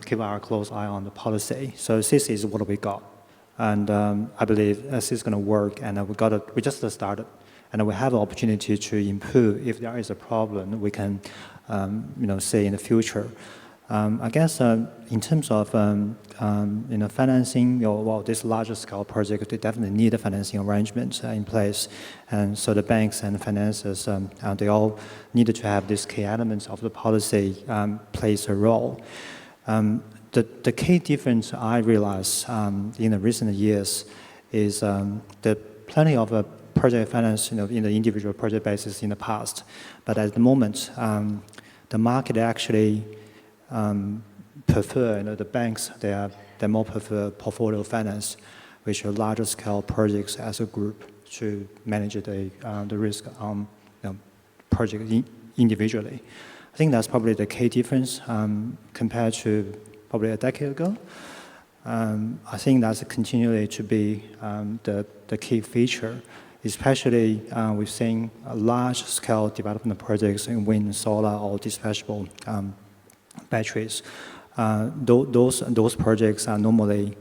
keep our close eye on the policy. So this is what we got, and I believe this is going to work. And we just started, and we have an opportunity to improve. If there is a problem, we can say in the future. I guess in terms of financing, this larger scale project, they definitely need a financing arrangement in place, and so the banks and financiers, they all needed to have these key elements of the policy plays a role. The key difference I realize in the recent years is the plenty of project finance, in the individual project basis in the past, but at the moment, the market actually prefer, the banks, they more prefer portfolio finance, which are larger scale projects as a group to manage the risk on project individually. I think that's probably the key difference compared to probably a decade ago. I think that's continually to be the key feature, especially we've seen large scale development projects in wind, solar, or dispatchable batteries. Those projects are normally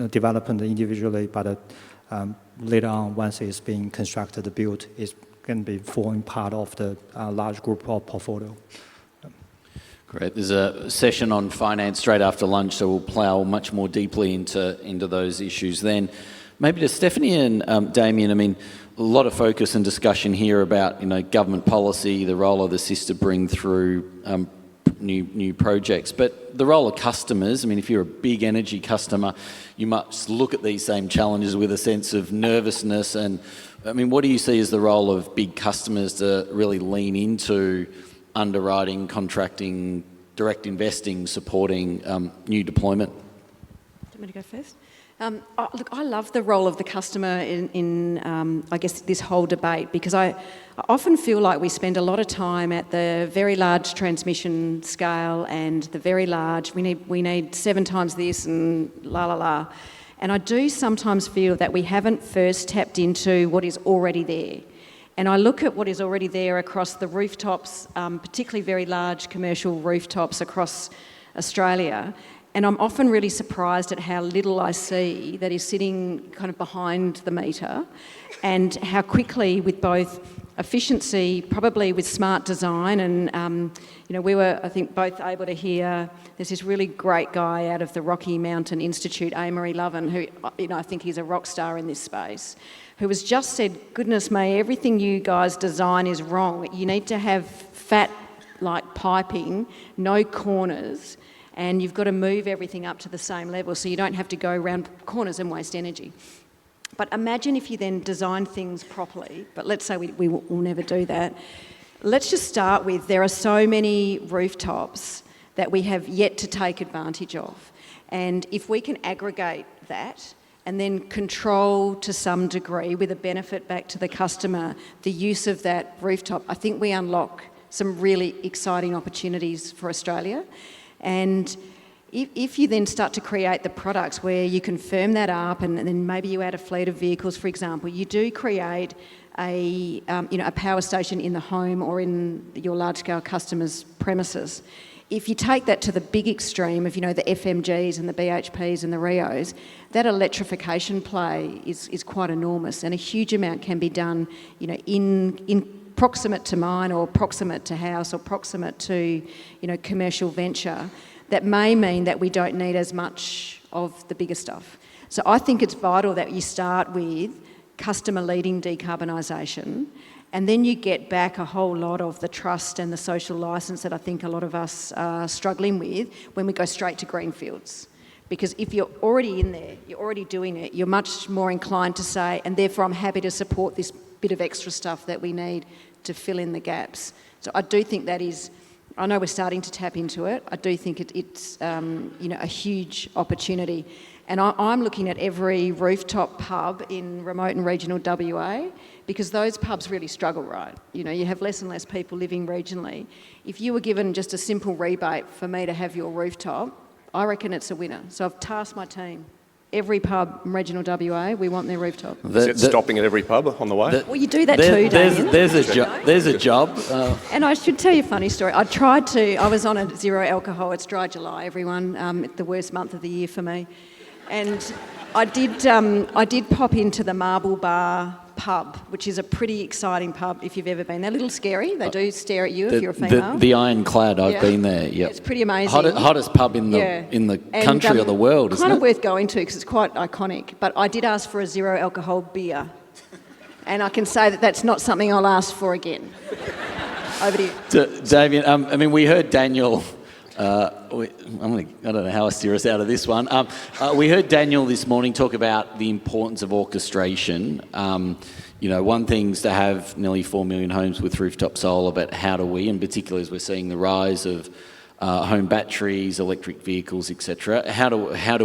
developed individually, but later on, once it's being constructed, built, it's going to be forming part of the large group or portfolio. Great. There's a session on finance straight after lunch, so we'll plough much more deeply into those issues then. Maybe to Stephanie and Damien, I mean, a lot of focus and discussion here about government policy, the role of the SIS to bring through new projects, but the role of customers. I mean, if you're a big energy customer, you must look at these same challenges with a sense of nervousness. And I mean, what do you see as the role of big customers to really lean into underwriting, contracting, direct investing, supporting new deployment? Do you want me to go first? Look, I love the role of the customer in I guess, this whole debate, because I often feel like we spend a lot of time at the very large transmission scale and the very large, we need 7 times this and la la la. And I do sometimes feel that we haven't first tapped into what is already there. And I look at what is already there across the rooftops, particularly very large commercial rooftops across Australia, and I'm often really surprised at how little I see that is sitting kind of behind the meter, and how quickly, with both efficiency, probably with smart design, and we were, I think, both able to hear, there's this really great guy out of the Rocky Mountain Institute, Amory Lovin, who, I think he's a rock star in this space, who has just said, goodness me, everything you guys design is wrong. You need to have fat, like piping, no corners, and you've got to move everything up to the same level so you don't have to go around corners and waste energy. But imagine if you then design things properly, but let's say we will never do that. Let's just start with, there are so many rooftops that we have yet to take advantage of. And if we can aggregate that and then control to some degree, with a benefit back to the customer, the use of that rooftop, I think we unlock some really exciting opportunities for Australia. And if you then start to create the products where you can firm that up, and then maybe you add a fleet of vehicles, for example, you do create a power station in the home or in your large-scale customers' premises. If you take that to the big extreme of, the FMGs and the BHPs and the Rios, that electrification play is quite enormous, and a huge amount can be done, in proximate to mine or proximate to house or proximate to, commercial venture, that may mean that we don't need as much of the bigger stuff. So I think it's vital that you start with customer-leading decarbonisation, and then you get back a whole lot of the trust and the social licence that I think a lot of us are struggling with when we go straight to greenfields. Because if you're already in there, you're already doing it, you're much more inclined to say, and therefore I'm happy to support this bit of extra stuff that we need to fill in the gaps. So I do think that is, I know we're starting to tap into it, I do think it's a huge opportunity. And I'm looking at every rooftop pub in remote and regional WA, because those pubs really struggle, right? You have less and less people living regionally. If you were given just a simple rebate for me to have your rooftop, I reckon it's a winner. So I've tasked my team Every pub in regional WA, we want their rooftop. Is it stopping at every pub on the way? Well, you do that too, Damien. There's a job. And I should tell you a funny story. I was on a zero alcohol. It's dry July, everyone. The worst month of the year for me. And I did pop into the Marble Bar pub, which is a pretty exciting pub if you've ever been. They're a little scary. They do stare at you if you're a female. The Ironclad, I've Yeah. been there. Yep. It's pretty amazing. Hottest pub in the country or the world, isn't kind it? of worth going to because it's quite iconic. But I did ask for a zero alcohol beer. And I can say that that's not something I'll ask for again. Over to you. Damien, I mean, we heard Daniel. I don't know how I steer us out of this one. We heard Daniel this morning talk about the importance of orchestration. One thing's to have nearly 4 million homes with rooftop solar, but how do we, in particular as we're seeing the rise of home batteries, electric vehicles, etc., how do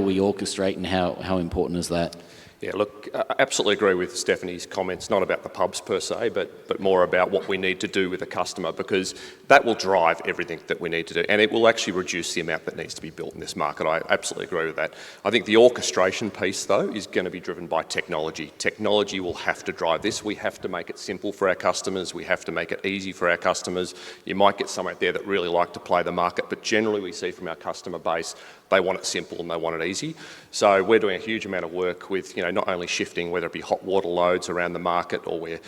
we orchestrate, and how important is that? Yeah, look, I absolutely agree with Stephanie's comments, not about the pubs per se, but more about what we need to do with the customer, because that will drive everything that we need to do, and it will actually reduce the amount that needs to be built in this market. I absolutely agree with that. I think the orchestration piece, though, is going to be driven by technology. Technology will have to drive this. We have to make it simple for our customers. We have to make it easy for our customers. You might get some out there that really like to play the market, but generally we see from our customer base, they want it simple and they want it easy. So we're doing a huge amount of work with, not only shifting whether it be hot water loads around the market or we're,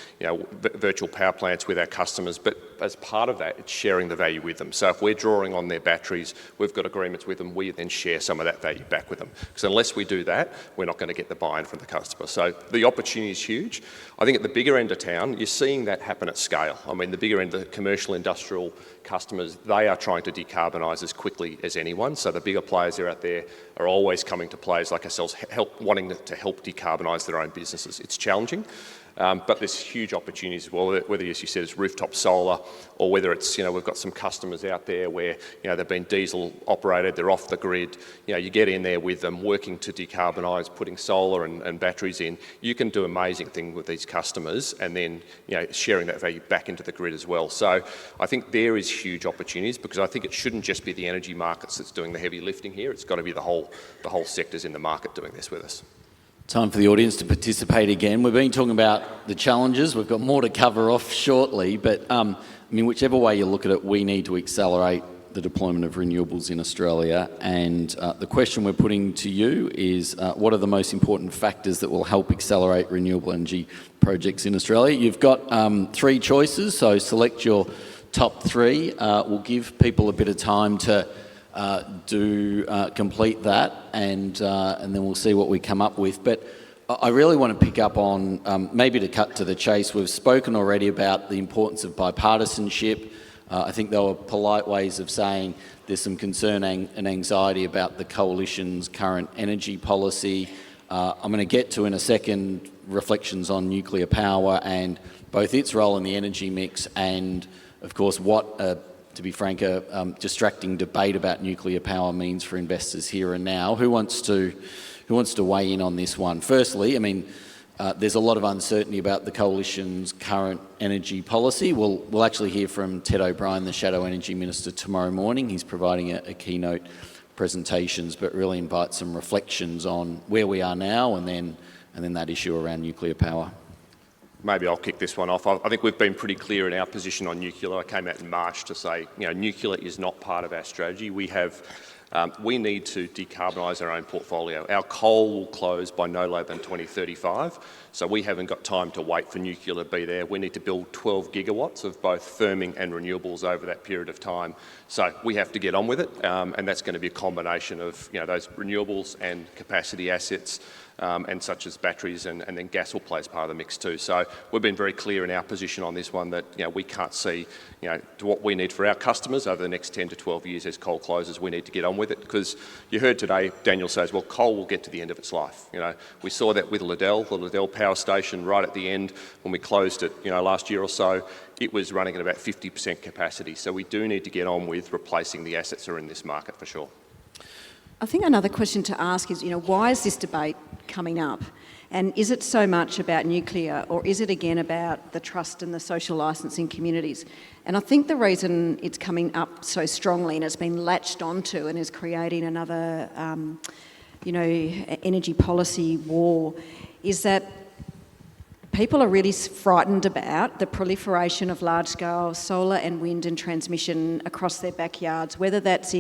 virtual power plants with our customers, but as part of that, it's sharing the value with them. So if we're drawing on their batteries, we've got agreements with them, we then share some of that value back with them. Because unless we do that, we're not going to get the buy-in from the customer. So the opportunity is huge. I think at the bigger end of town, you're seeing that happen at scale. I mean, the bigger end, the commercial, industrial customers, they are trying to decarbonise as quickly as anyone. So the bigger players are out there are always coming to players like ourselves, wanting to help decarbonise their own businesses. It's challenging. But there's huge opportunities as well, whether, as you said, it's rooftop solar or whether it's, we've got some customers out there where, they've been diesel operated, they're off the grid. You get in there with them working to decarbonise, putting solar and batteries in. You can do amazing things with these customers and then, sharing that value back into the grid as well. So I think there is huge opportunities because I think it shouldn't just be the energy markets that's doing the heavy lifting here. It's got to be the whole sectors in the market doing this with us. Time for the audience to participate again. We've been talking about the challenges. We've got more to cover off shortly, but whichever way you look at it, we need to accelerate the deployment of renewables in Australia. And the question we're putting to you is, what are the most important factors that will help accelerate renewable energy projects in Australia? You've got 3 choices, so select your top 3. We'll give people a bit of time to complete that, and then we'll see what we come up with. But I really want to pick up on, maybe to cut to the chase, we've spoken already about the importance of bipartisanship. I think there were polite ways of saying there's some concern and anxiety about the coalition's current energy policy. I'm going to get to in a second reflections on nuclear power and both its role in the energy mix and, of course, what to be frank, a distracting debate about nuclear power means for investors here and now. Who wants to weigh in on this one? Firstly, there's a lot of uncertainty about the coalition's current energy policy. We'll actually hear from Ted O'Brien, the Shadow Energy Minister, tomorrow morning. He's providing a keynote presentations, but really invite some reflections on where we are now and then that issue around nuclear power. Maybe I'll kick this one off. I think we've been pretty clear in our position on nuclear. I came out in March to say, nuclear is not part of our strategy. We need to decarbonise our own portfolio. Our coal will close by no later than 2035, so we haven't got time to wait for nuclear to be there. We need to build 12 gigawatts of both firming and renewables over that period of time. So we have to get on with it, and that's going to be a combination of those renewables and capacity assets, and such as batteries, and then gas will play as part of the mix too. So we've been very clear in our position on this one that we can't see what we need for our customers over the next 10 to 12 years as coal closes. We need to get on with it because you heard today Daniel says, well, coal will get to the end of its life. We saw that with Liddell, the Liddell Power Station right at the end when we closed it last year or so. It was running at about 50% capacity. So we do need to get on with replacing the assets that are in this market for sure. I think another question to ask is, why is this debate coming up? And is it so much about nuclear, or is it again about the trust and the social licence in communities? And I think the reason it's coming up so strongly and it's been latched onto and is creating another energy policy war, is that people are really frightened about the proliferation of large-scale solar and wind and transmission across their backyards, whether that's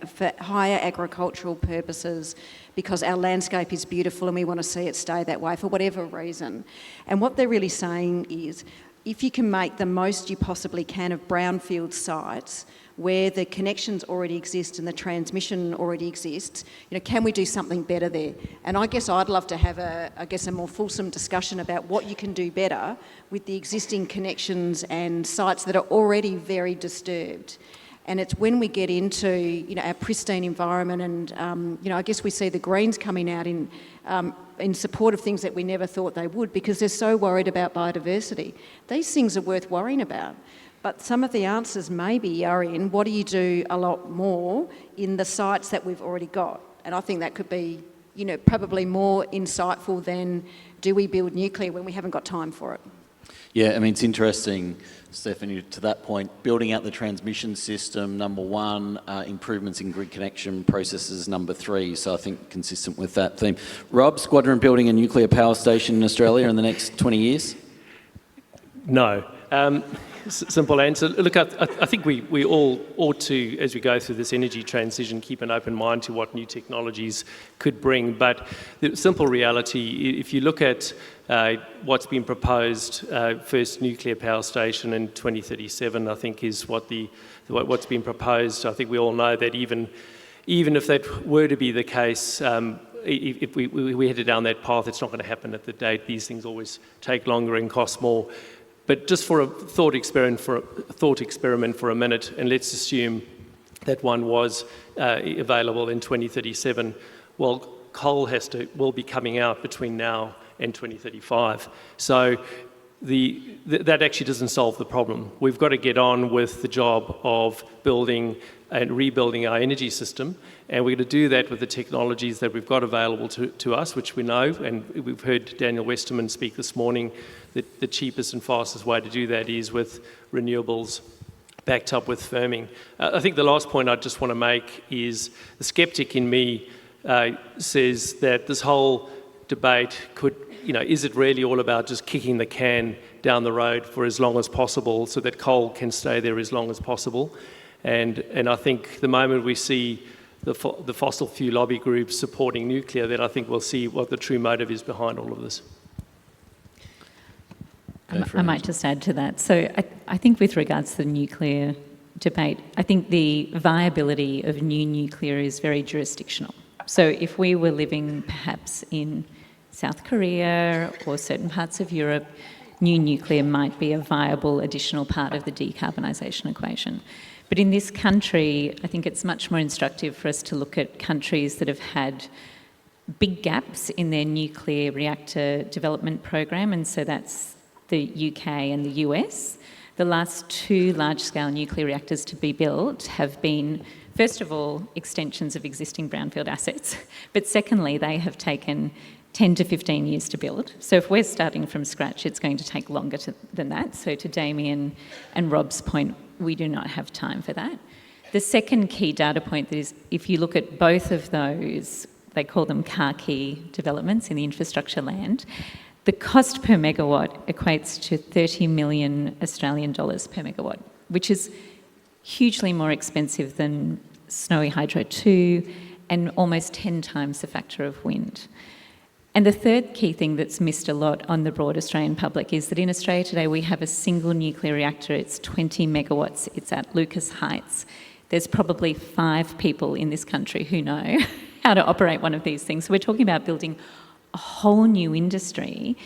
for higher agricultural purposes, because our landscape is beautiful and we want to see it stay that way for whatever reason. And what they're really saying is, if you can make the most you possibly can of brownfield sites where the connections already exist and the transmission already exists, can we do something better there? And I guess I'd love to have a more fulsome discussion about what you can do better with the existing connections and sites that are already very disturbed. And it's when we get into, our pristine environment and, I guess we see the Greens coming out in support of things that we never thought they would, because they're so worried about biodiversity. These things are worth worrying about. But some of the answers maybe are in what do you do a lot more in the sites that we've already got? And I think that could be, probably more insightful than do we build nuclear when we haven't got time for it? Yeah, I mean, it's interesting, Stephanie, to that point, building out the transmission system, number one, improvements in grid connection processes, number three. So I think consistent with that theme. Rob, Squadron building a nuclear power station in Australia in the next 20 years? No. Simple answer. Look, I think we all ought to, as we go through this energy transition, keep an open mind to what new technologies could bring. But the simple reality, if you look at what's been proposed, first nuclear power station in 2037, I think is what's been proposed. I think we all know that even if that were to be the case, if we headed down that path, it's not going to happen at the date. These things always take longer and cost more. But just for a thought experiment for a minute, and let's assume that one was available in 2037. Well, coal will be coming out between now and 2035. So that actually doesn't solve the problem. We've got to get on with the job of building and rebuilding our energy system, and we're going to do that with the technologies that we've got available to us, which we know, and we've heard Daniel Westerman speak this morning, that the cheapest and fastest way to do that is with renewables backed up with firming. I think the last point I just want to make is the skeptic in me says that this whole debate is it really all about just kicking the can down the road for as long as possible so that coal can stay there as long as possible? And I think the moment we see the fossil fuel lobby groups supporting nuclear, then I think we'll see what the true motive is behind all of this. I might just add to that. So I think with regards to the nuclear debate, I think the viability of new nuclear is very jurisdictional. So if we were living perhaps in South Korea or certain parts of Europe, new nuclear might be a viable additional part of the decarbonisation equation. But in this country, I think it's much more instructive for us to look at countries that have had big gaps in their nuclear reactor development program, and so that's the UK and the US. The last two large-scale nuclear reactors to be built have been, first of all, extensions of existing brownfield assets, but secondly, they have taken 10 to 15 years to build. So if we're starting from scratch, it's going to take longer than that. So to Damien and Rob's point, we do not have time for that. The second key data point is if you look at both of those, they call them car key developments in the infrastructure land, the cost per megawatt equates to 30 million Australian dollars per megawatt, which is hugely more expensive than Snowy Hydro 2 and almost 10 times the factor of wind. And the third key thing that's missed a lot on the broad Australian public is that in Australia today we have a single nuclear reactor, it's 20 megawatts, it's at Lucas Heights. There's probably 5 people in this country who know how to operate one of these things. So we're talking about building a whole new industry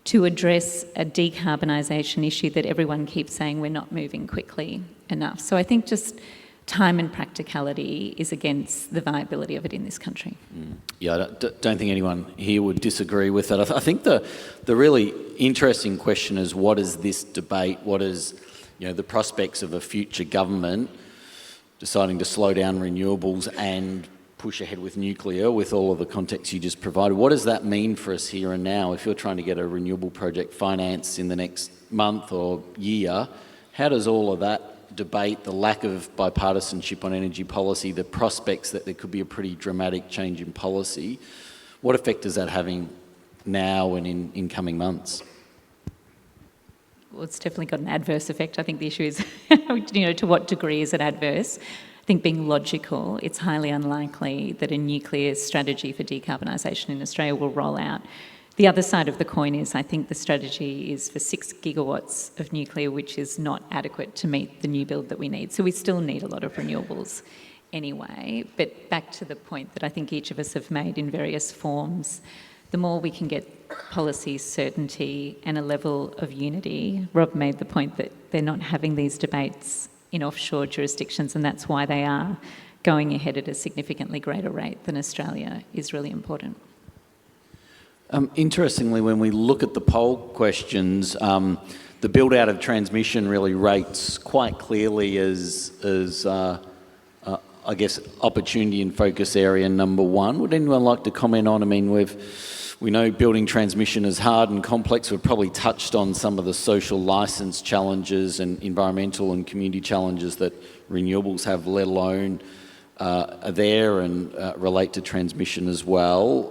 to address a decarbonisation issue that everyone keeps saying we're not moving quickly enough. So I think just time and practicality is against the viability of it in this country. Yeah, I don't think anyone here would disagree with that. I think the really interesting question is what is this debate, what is the prospects of a future government deciding to slow down renewables and push ahead with nuclear with all of the context you just provided. What does that mean for us here and now? If you're trying to get a renewable project financed in the next month or year, how does all of that debate, the lack of bipartisanship on energy policy, the prospects that there could be a pretty dramatic change in policy. What effect is that having now and in coming months? Well, it's definitely got an adverse effect. I think the issue is, to what degree is it adverse? I think being logical, it's highly unlikely that a nuclear strategy for decarbonisation in Australia will roll out. The other side of the coin is I think the strategy is for 6 gigawatts of nuclear, which is not adequate to meet the new build that we need. So we still need a lot of renewables anyway. But back to the point that I think each of us have made in various forms, the more we can get policy certainty and a level of unity. Rob made the point that they're not having these debates in offshore jurisdictions, and that's why they are going ahead at a significantly greater rate than Australia is really important. Interestingly, when we look at the poll questions, the build-out of transmission really rates quite clearly as I guess, opportunity and focus area number one. Would anyone like to comment on? I mean, we know building transmission is hard and complex. We've probably touched on some of the social licence challenges and environmental and community challenges that renewables have, let alone are there and relate to transmission as well.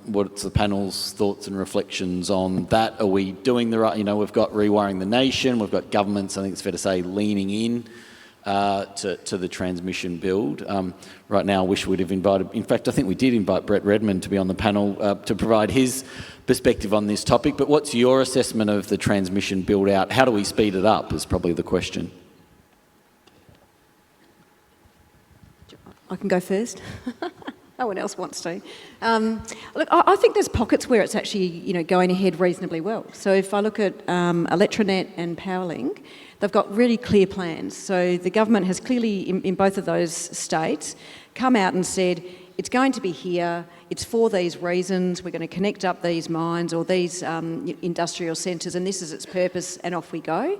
What's the panel's thoughts and reflections on that? Are we doing the right, we've got Rewiring the Nation, we've got governments, I think it's fair to say, leaning in to the transmission build. Right now, I wish we'd have invited, in fact, I think we did invite Brett Redmond to be on the panel to provide his perspective on this topic. But what's your assessment of the transmission build out? How do we speed it up is probably the question. I can go first. No one else wants to. Look, I think there's pockets where it's actually, going ahead reasonably well. So if I look at Electranet and Powerlink, they've got really clear plans. So the government has clearly, in both of those states, come out and said, it's going to be here, it's for these reasons, we're going to connect up these mines or these industrial centres, and this is its purpose, and off we go.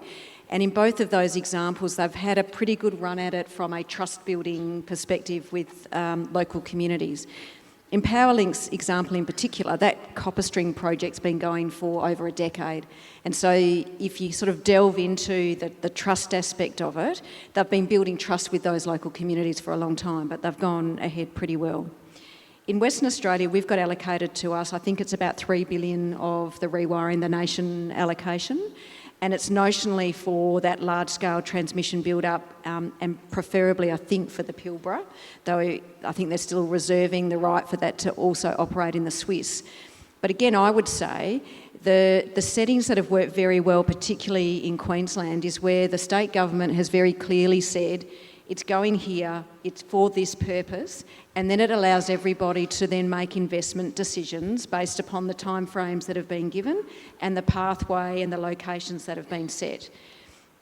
And in both of those examples, they've had a pretty good run at it from a trust-building perspective with local communities. In Powerlink's example in particular, that copper string project's been going for over a decade. And so if you sort of delve into the trust aspect of it, they've been building trust with those local communities for a long time, but they've gone ahead pretty well. In Western Australia, we've got allocated to us, I think it's about $3 billion of the Rewiring the Nation allocation. And it's notionally for that large-scale transmission build-up and preferably, I think, for the Pilbara, though I think they're still reserving the right for that to also operate in the Swiss. But again, I would say the settings that have worked very well, particularly in Queensland, is where the state government has very clearly said, it's going here, it's for this purpose, and then it allows everybody to then make investment decisions based upon the timeframes that have been given and the pathway and the locations that have been set.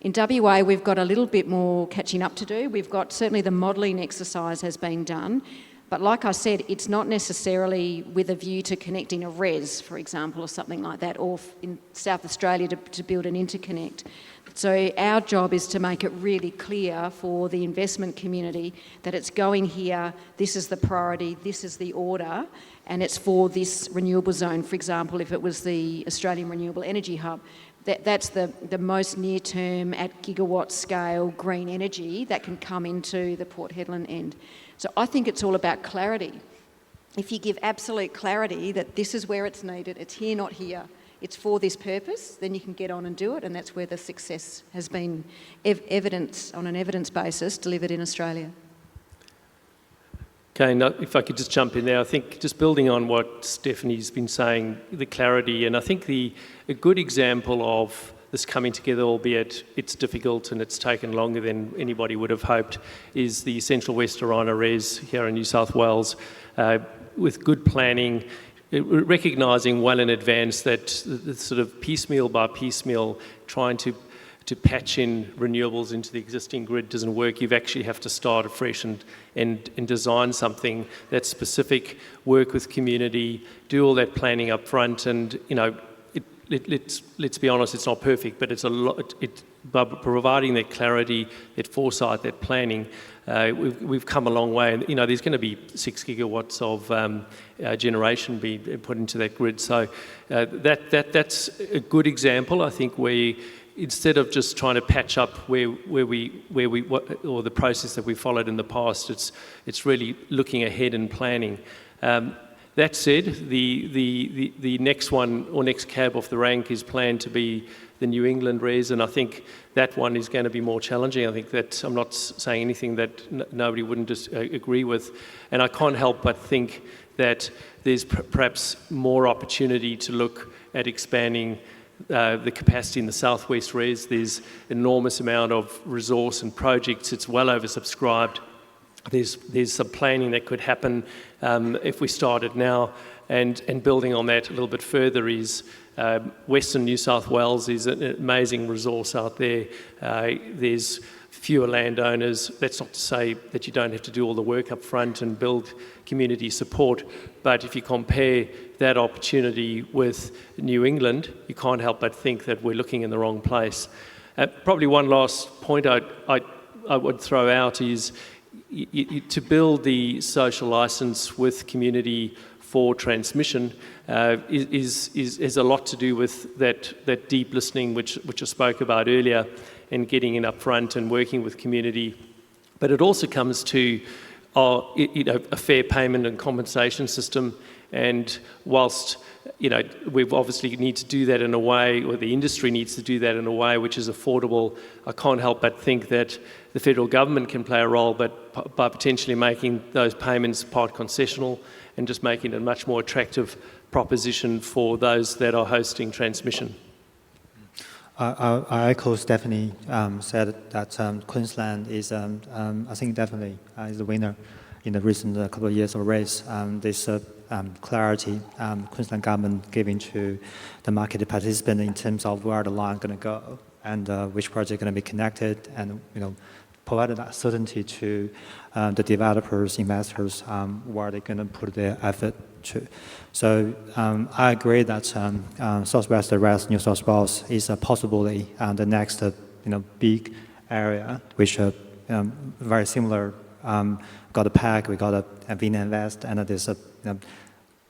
In WA, we've got a little bit more catching up to do. We've got, certainly the modelling exercise has been done, but like I said, it's not necessarily with a view to connecting a RES, for example, or something like that, or in South Australia to build an interconnect. So our job is to make it really clear for the investment community that it's going here, this is the priority, this is the order, and it's for this renewable zone. For example, if it was the Australian Renewable Energy Hub, that's the most near-term at gigawatt scale green energy that can come into the Port Hedland end. So I think it's all about clarity. If you give absolute clarity that this is where it's needed, it's here, not here, it's for this purpose, then you can get on and do it, and that's where the success has been evidence on an evidence basis delivered in Australia. Okay, now if I could just jump in there, I think just building on what Stephanie's been saying, the clarity, and I think a good example of this coming together, albeit it's difficult and it's taken longer than anybody would have hoped, is the Central West Orina RES here in New South Wales, with good planning, recognising well in advance that the sort of piecemeal by piecemeal trying to patch in renewables into the existing grid doesn't work. You actually have to start afresh and design something that's specific, work with community, do all that planning up front, and let's be honest, it's not perfect, but it's a lot. By providing that clarity, that foresight, that planning, we've come a long way. And there's going to be 6 gigawatts of generation be put into that grid. So that's a good example, I think, where instead of just trying to patch up or the process that we followed in the past, it's really looking ahead and planning. That said, the next one or next cab off the rank is planned to be the New England res, and I think that one is going to be more challenging. I think that I'm not saying anything that nobody wouldn't agree with, and I can't help but think that there's perhaps more opportunity to look at expanding the capacity in the Southwest res. There's enormous amount of resource and projects. It's well oversubscribed. There's some planning that could happen if we started now, and building on that a little bit further is Western New South Wales is an amazing resource out there. There's fewer landowners. That's not to say that you don't have to do all the work up front and build community support, but if you compare that opportunity with New England, you can't help but think that we're looking in the wrong place. Probably one last point I would throw out is to build the social licence with community for transmission is a lot to do with that deep listening which I spoke about earlier, and getting in up front and working with community. But it also comes to a fair payment and compensation system, and whilst we obviously need to do that in a way, or the industry needs to do that in a way which is affordable, I can't help but think that the federal government can play a role, but by potentially making those payments part concessional and just making it a much more attractive proposition for those that are hosting transmission. I echo Stephanie said that Queensland is, I think, definitely is the winner in the recent couple of years of race. This clarity Queensland government giving to the market participant in terms of where the line is going to go and which project going to be connected, and provided that certainty to the developers, investors, where they're going to put their effort to. So I agree that Southwest Res New South Wales is possibly the next big area, which very similar. Got a PAC, we got a Vina Invest, and there's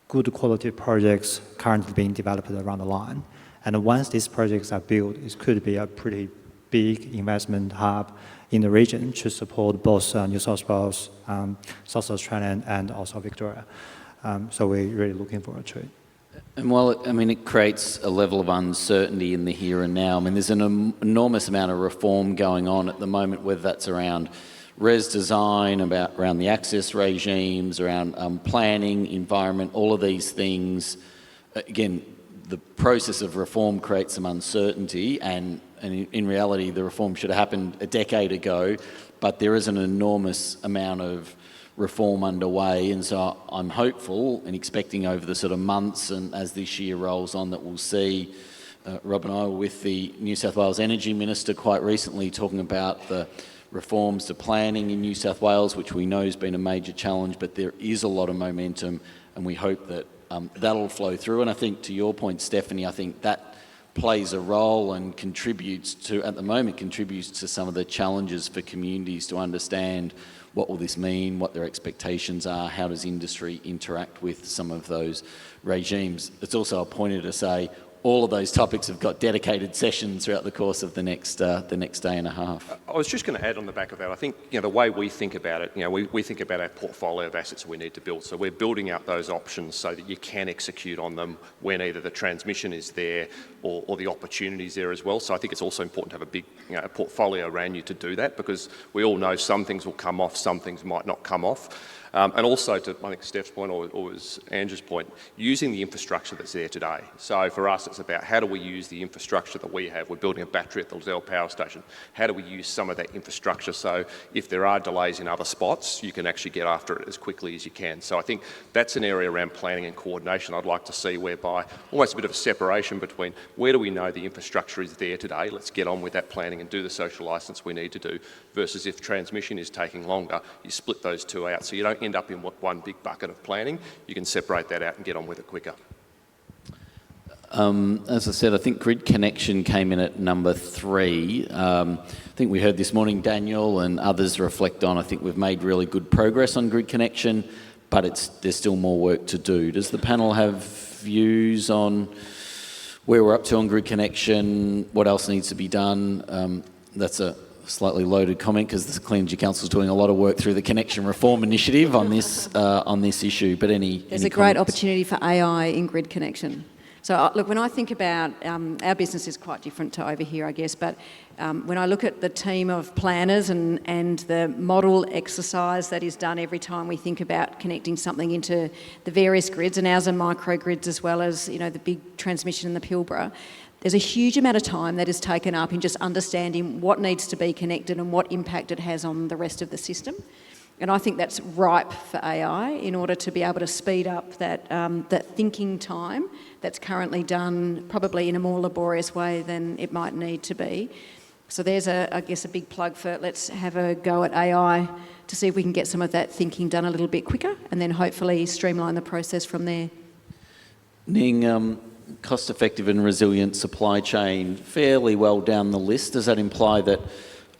good quality projects currently being developed around the line. And once these projects are built, it could be a pretty big investment hub in the region to support both New South Wales, South Australia, and also Victoria. So we're really looking forward to it. And while it creates a level of uncertainty in the here and now, there's an enormous amount of reform going on at the moment, whether that's around res design, around the access regimes, around planning, environment, all of these things. Again, the process of reform creates some uncertainty, and in reality, the reform should have happened a decade ago, but there is an enormous amount of reform underway, and so I'm hopeful and expecting over the sort of months and as this year rolls on that we'll see. Rob and I were with the New South Wales Energy Minister quite recently talking about the reforms to planning in New South Wales, which we know has been a major challenge, but there is a lot of momentum, and we hope that that'll flow through. And I think, to your point, Stephanie, I think that plays a role and contributes to some of the challenges for communities to understand what will this mean, what their expectations are, how does industry interact with some of those regimes. It's also a pointer to say all of those topics have got dedicated sessions throughout the course of the next day and a half. I was just going to add on the back of that, I think the way we think about it, we think about our portfolio of assets we need to build. So we're building out those options so that you can execute on them when either the transmission is there or the opportunity is there as well. So I think it's also important to have a big portfolio around you to do that, because we all know some things will come off, some things might not come off. And also, to I think Steph's point or was Andrew's point, using the infrastructure that's there today. So for us, it's about how do we use the infrastructure that we have. We're building a battery at the Liddell Power Station. How do we use some of that infrastructure so if there are delays in other spots, you can actually get after it as quickly as you can. So I think that's an area around planning and coordination I'd like to see, whereby almost a bit of a separation between where do we know the infrastructure is there today, let's get on with that planning and do the social licence we need to do, versus if transmission is taking longer, you split those two out so you don't end up in one big bucket of planning. You can separate that out and get on with it quicker. As I said, I think grid connection came in at number 3. I think we heard this morning Daniel and others reflect on, I think we've made really good progress on grid connection, but there's still more work to do. Does the panel have views on where we're up to on grid connection, what else needs to be done. That's a slightly loaded comment because the Clean Energy Council is doing a lot of work through the Connection Reform Initiative on this issue. But there's a great opportunity for AI in grid connection. So look, when I think about our business is quite different to over here, I guess, but when I look at the team of planners and the model exercise that is done every time we think about connecting something into the various grids, and ours are microgrids as well as, you know, the big transmission in the Pilbara, there's a huge amount of time that is taken up in just understanding what needs to be connected and what impact it has on the rest of the system. And I think that's ripe for AI in order to be able to speed up that thinking time that's currently done probably in a more laborious way than it might need to be. So there's, I guess, a big plug for let's have a go at AI to see if we can get some of that thinking done a little bit quicker and then hopefully streamline the process from there. Ning, cost-effective and resilient supply chain, fairly well down the list. Does that imply that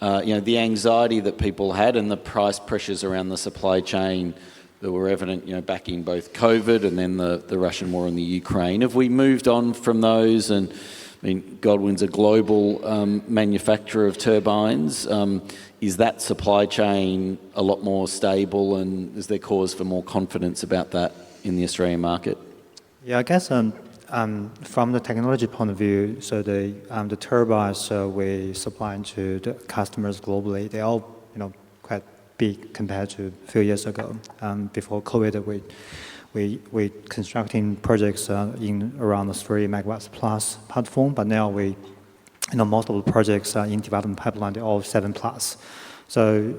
the anxiety that people had and the price pressures around the supply chain that were evident, back in both COVID and then the Russian war in the Ukraine, have we moved on from those? And I mean, Godwin's a global manufacturer of turbines. Is that supply chain a lot more stable, and is there cause for more confidence about that in the Australian market? Yeah, I guess from the technology point of view, so the turbines we supply to the customers globally, they all quite big compared to a few years ago. Before COVID, we constructing projects in around the 3 megawatts plus platform, but now most of the projects in development pipeline, they're all 7 plus. So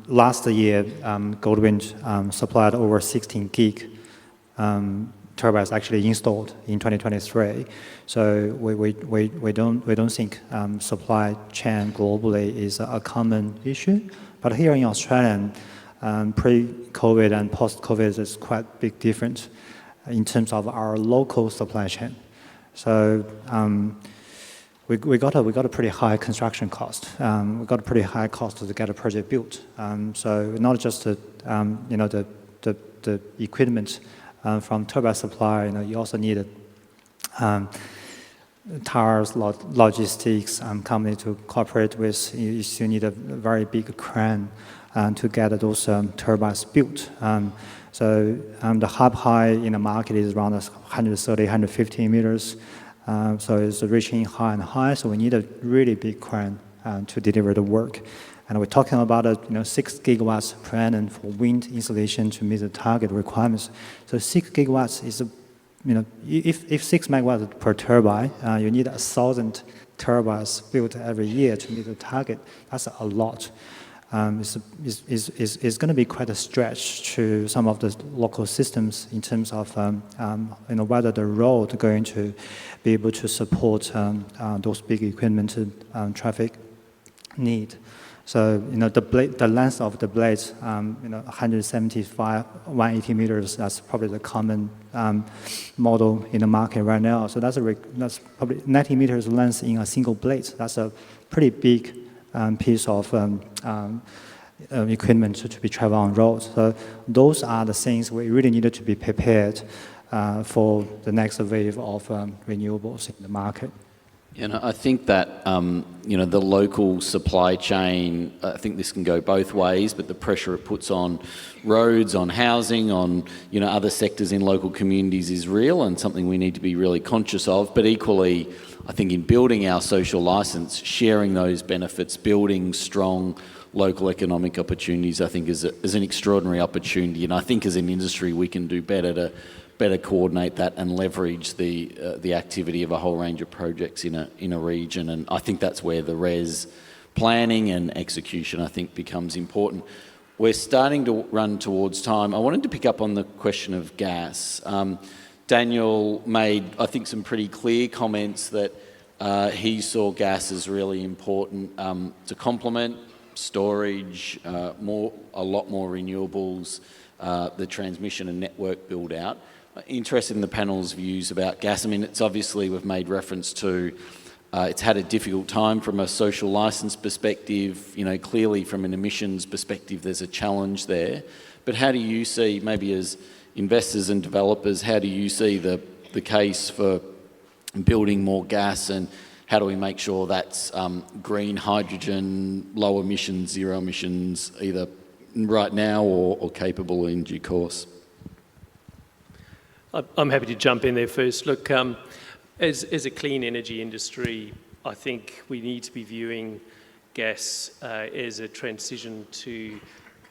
last year, Goldwind supplied over 16 gig turbines actually installed in 2023. So we don't think supply chain globally is a common issue. But here in Australia, pre-COVID and post-COVID is quite big difference in terms of our local supply chain. So we got a pretty high construction cost. We got a pretty high cost to get a project built. So not just the equipment from turbine supplier, you also need towers, logistics company to cooperate with. You still need a very big crane to get those turbines built. So the hub height in the market is around 130, 150 meters. So it's reaching high and high. So we need a really big crane to deliver the work. And we're talking about 6 gigawatts per annum for wind installation to meet the target requirements. So 6 gigawatts is, if 6 megawatts per turbine, you need 1,000 turbines built every year to meet the target. That's a lot. It's going to be quite a stretch to some of the local systems in terms of whether the road going to be able to support those big equipment traffic need. So the length of the blades, 175, 180 meters. That's probably the common model in the market right now. So that's probably 90 meters length in a single blade. That's a pretty big piece of equipment to be traveled on roads. So those are the things we really needed to be prepared for the next wave of renewables in the market. I think that, the local supply chain, I think this can go both ways, but the pressure it puts on roads, on housing, on, other sectors in local communities is real and something we need to be really conscious of. But equally, I think in building our social licence, sharing those benefits, building strong local economic opportunities, I think is an extraordinary opportunity. And I think as an industry, we can do better to coordinate that and leverage the activity of a whole range of projects in a region. And I think that's where the RES planning and execution, I think, becomes important. We're starting to run towards time. I wanted to pick up on the question of gas. Daniel made, I think, some pretty clear comments that he saw gas as really important to complement storage, a lot more renewables, the transmission and network build out. Interested in the panel's views about gas. I mean, it's obviously, we've made reference to, it's had a difficult time from a social licence perspective. Clearly from an emissions perspective, there's a challenge there. But how do you see, maybe as investors and developers, how do you see the case for building more gas, and how do we make sure that's green hydrogen, low emissions, zero emissions, either right now or capable in due course? I'm happy to jump in there first. Look, as a clean energy industry, I think we need to be viewing gas as a transition to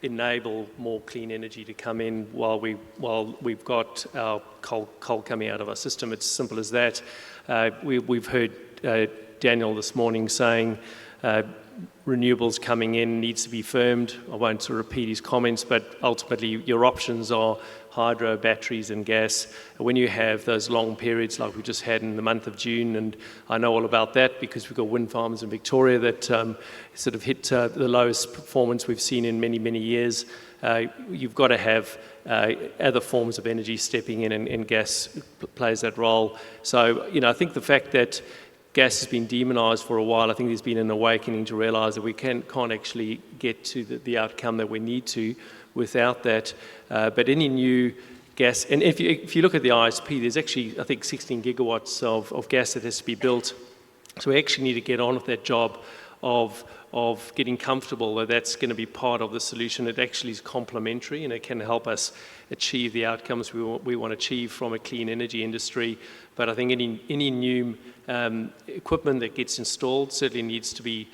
enable more clean energy to come in while we've got our coal coming out of our system. It's simple as that. We've heard Daniel this morning saying renewables coming in needs to be firmed. I won't sort of repeat his comments, but ultimately your options are hydro, batteries and gas. When you have those long periods like we just had in the month of June, and I know all about that because we've got wind farms in Victoria that sort of hit the lowest performance we've seen in many, many years, you've got to have other forms of energy stepping in, and gas plays that role. So, I think the fact that gas has been demonised for a while, I think there's been an awakening to realise that we can't actually get to the outcome that we need to without that. But any new gas, and if you look at the ISP, there's actually, I think, 16 gigawatts of gas that has to be built. So we actually need to get on with that job of getting comfortable that that's going to be part of the solution. It actually is complementary, and it can help us achieve the outcomes we want to achieve from a clean energy industry. But I think any new equipment that gets installed certainly needs to be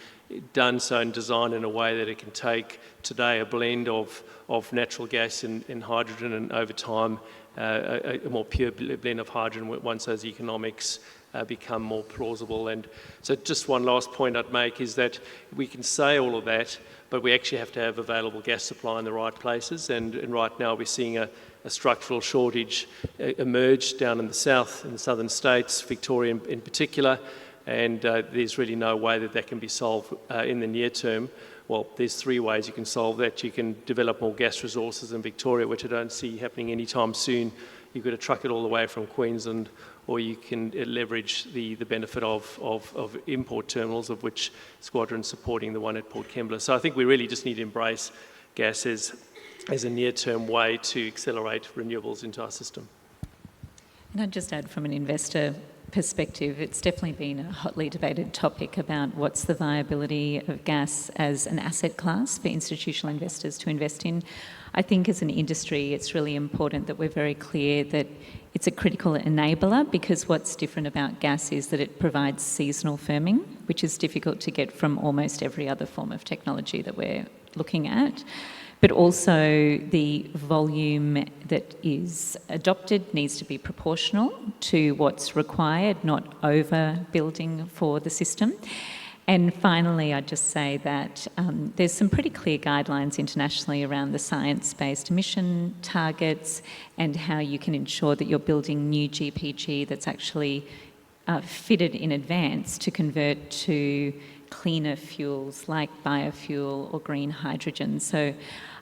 done so and designed in a way that it can take today a blend of natural gas and hydrogen, and over time a more pure blend of hydrogen once those economics become more plausible. And so just one last point I'd make is that we can say all of that, but we actually have to have available gas supply in the right places. And right now we're seeing a structural shortage emerge down in the southern states, Victoria in particular, and there's really no way that can be solved in the near term. Well, there's three ways you can solve that. You can develop more gas resources in Victoria, which I don't see happening anytime soon. You've got to truck it all the way from Queensland, or you can leverage the benefit of import terminals, of which Squadron's supporting the one at Port Kembla. So I think we really just need to embrace gas as a near-term way to accelerate renewables into our system. And I'd just add, from an investor perspective, it's definitely been a hotly debated topic about what's the viability of gas as an asset class for institutional investors to invest in. I think as an industry, it's really important that we're very clear that it's a critical enabler, because what's different about gas is that it provides seasonal firming, which is difficult to get from almost every other form of technology that we're looking at. But also the volume that is adopted needs to be proportional to what's required, not overbuilding for the system. And finally, I'd just say that there's some pretty clear guidelines internationally around the science-based emission targets and how you can ensure that you're building new GPG that's actually fitted in advance to convert to cleaner fuels like biofuel or green hydrogen. So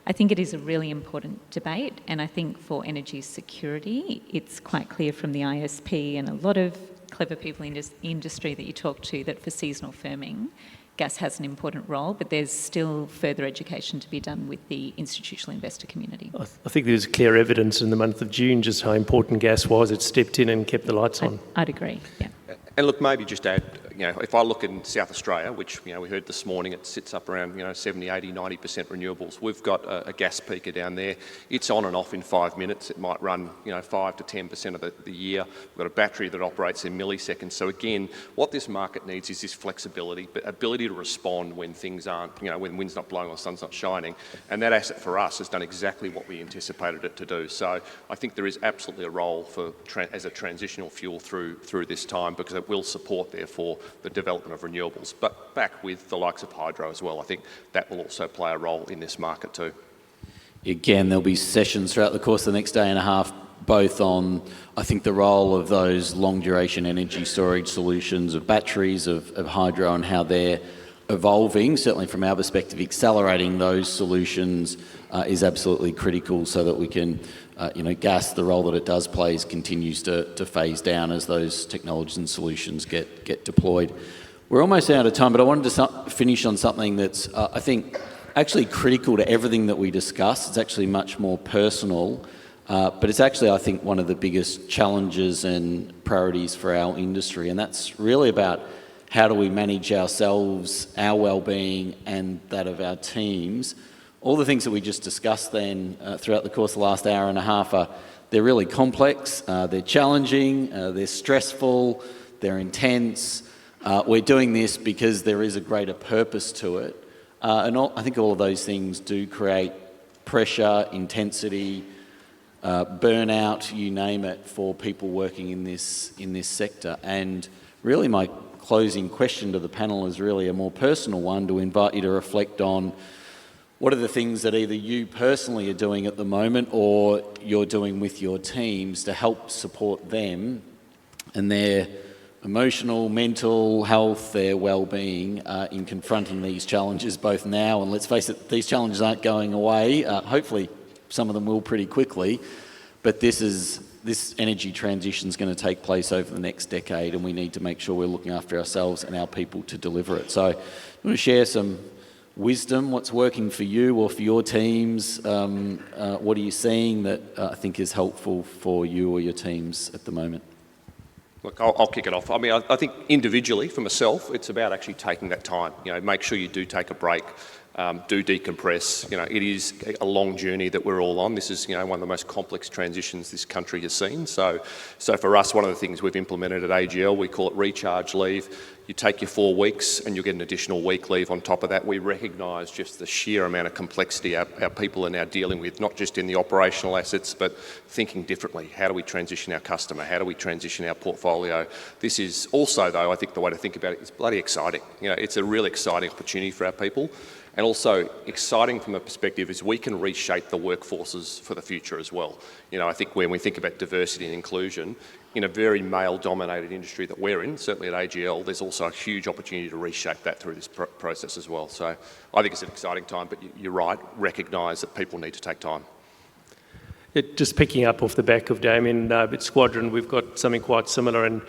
I think it is a really important debate, and I think for energy security, it's quite clear from the ISP and a lot of clever people in this industry that you talk to that for seasonal firming, gas has an important role, but there's still further education to be done with the institutional investor community. I think there's clear evidence in the month of June just how important gas was. It stepped in and kept the lights on. I'd agree, yeah. And look, maybe just add, if I look in South Australia, which, we heard this morning, it sits up around, 70, 80, 90% renewables. We've got a gas peaker down there. It's on and off in 5 minutes. It might run, 5 to 10% of the year. We've got a battery that operates in milliseconds. So again, what this market needs is this flexibility, but ability to respond when things aren't, when wind's not blowing or sun's not shining. And that asset for us has done exactly what we anticipated it to do. So I think there is absolutely a role for as a transitional fuel through this time, because it will support, therefore, the development of renewables, but back with the likes of hydro as well. I think that will also play a role in this market too. Again, there'll be sessions throughout the course of the next day and a half, both on, I think, the role of those long-duration energy storage solutions, of batteries, of hydro, and how they're evolving. Certainly from our perspective, accelerating those solutions is absolutely critical, so that we can, gas, the role that it does play, continues to phase down as those technologies and solutions get deployed. We're almost out of time, but I wanted to finish on something that's, I think, actually critical to everything that we discuss. It's actually much more personal. But it's actually, I think, one of the biggest challenges and priorities for our industry, and that's really about how do we manage ourselves, our well-being, and that of our teams. All the things that we just discussed then throughout the course of the last hour and a half they're really complex, they're challenging, they're stressful, they're intense. We're doing this because there is a greater purpose to it. I think all of those things do create pressure, intensity, burnout, you name it, for people working in this sector. And really my closing question to the panel is really a more personal one, to invite you to reflect on what are the things that either you personally are doing at the moment or you're doing with your teams to help support them and their emotional, mental health, their well-being in confronting these challenges both now, and let's face it, these challenges aren't going away. Hopefully some of them will pretty quickly, but this energy transition is going to take place over the next decade, and we need to make sure we're looking after ourselves and our people to deliver it. So I'm going to share some wisdom, what's working for you or for your teams. What are you seeing that I think is helpful for you or your teams at the moment? Look, I'll kick it off. I mean, I think individually, for myself, it's about actually taking that time. Make sure you do take a break, do decompress. It is a long journey that we're all on. This is, one of the most complex transitions this country has seen. So for us, one of the things we've implemented at AGL, we call it recharge leave. You take your 4 weeks and you'll get an additional week leave on top of that. We recognise just the sheer amount of complexity our people are now dealing with, not just in the operational assets, but thinking differently. How do we transition our customer? How do we transition our portfolio? This is also, though, I think the way to think about it is bloody exciting. It's a really exciting opportunity for our people. And also exciting from a perspective is we can reshape the workforces for the future as well. I think when we think about diversity and inclusion, in a very male-dominated industry that we're in, certainly at AGL, there's also a huge opportunity to reshape that through this process as well. So I think it's an exciting time, but you're right, recognise that people need to take time. Just picking up off the back of Damien, at Squadron we've got something quite similar, and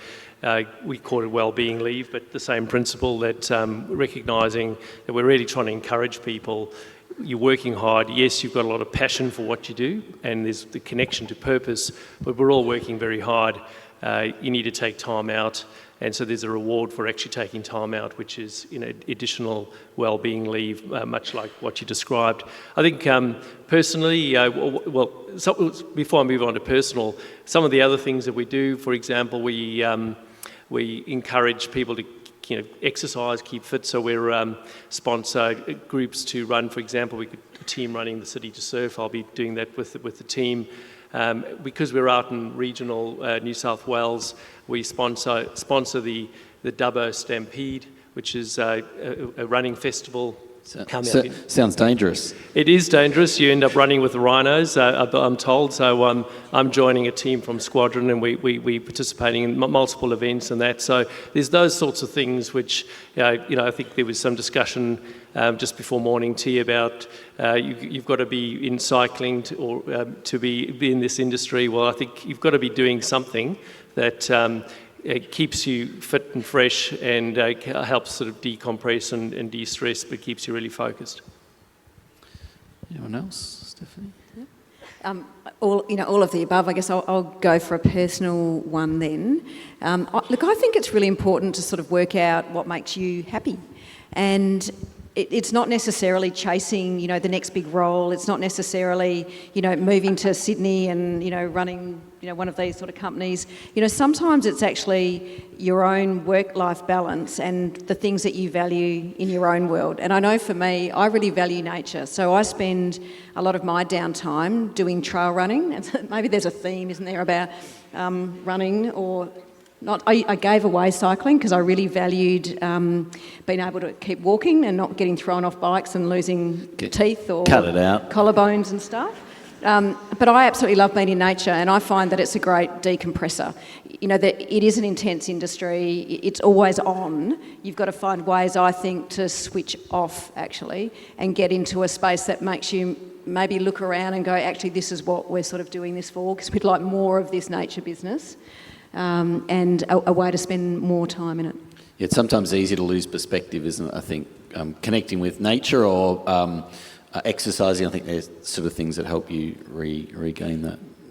we call it wellbeing leave, but the same principle, that recognising that we're really trying to encourage people. You're working hard, yes, you've got a lot of passion for what you do, and there's the connection to purpose, but we're all working very hard. You need to take time out, and so there's a reward for actually taking time out, which is additional wellbeing leave, much like what you described. I think personally, before I move on to personal, some of the other things that we do, for example, we encourage people to exercise, keep fit, so we're sponsor groups to run. For example, we could a team running the City to Surf. I'll be doing that with the team. Because we're out in regional New South Wales, we sponsor the Dubbo Stampede, which is a running festival. Sounds dangerous. It is dangerous. You end up running with the rhinos, I'm told. So I'm joining a team from Squadron, and we participating in multiple events and that. So there's those sorts of things which, I think there was some discussion just before morning tea about you've got to be in cycling to be in this industry. Well, I think you've got to be doing something that it keeps you fit and fresh, and helps sort of decompress and de-stress, but keeps you really focused. Anyone else, Stephanie? All of the above. I guess I'll go for a personal one then. Look, I think it's really important to sort of work out what makes you happy, and it's not necessarily chasing, the next big role. It's not necessarily, moving to Sydney and, running, one of these sort of companies. Sometimes it's actually your own work-life balance and the things that you value in your own world. And I know for me, I really value nature. So I spend a lot of my downtime doing trail running. And maybe there's a theme, isn't there, about running or... I gave away cycling because I really valued being able to keep walking and not getting thrown off bikes and losing teeth or cut it out. Collarbones and stuff. But I absolutely love being in nature, and I find that it's a great decompressor. That it is an intense industry. It's always on. You've got to find ways, I think, to switch off, actually, and get into a space that makes you maybe look around and go, actually, this is what we're sort of doing this for, because we'd like more of this nature business. And a way to spend more time in it. Yeah, it's sometimes easy to lose perspective, isn't it? I think connecting with nature or exercising, I think there's sort of things that help you regain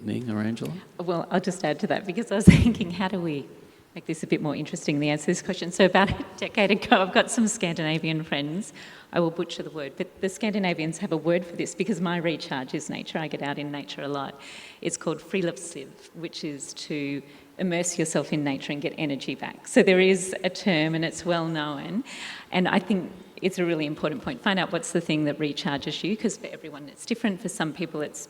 Ning or Angela? Well, I'll just add to that because I was thinking, how do we make this a bit more interesting, the answer to this question? So about a decade ago, I've got some Scandinavian friends. I will butcher the word, but the Scandinavians have a word for this because my recharge is nature. I get out in nature a lot. It's called friluftsliv, which is to immerse yourself in nature and get energy back. So there is a term and it's well known. And I think it's a really important point. Find out what's the thing that recharges you, because for everyone it's different. For some people it's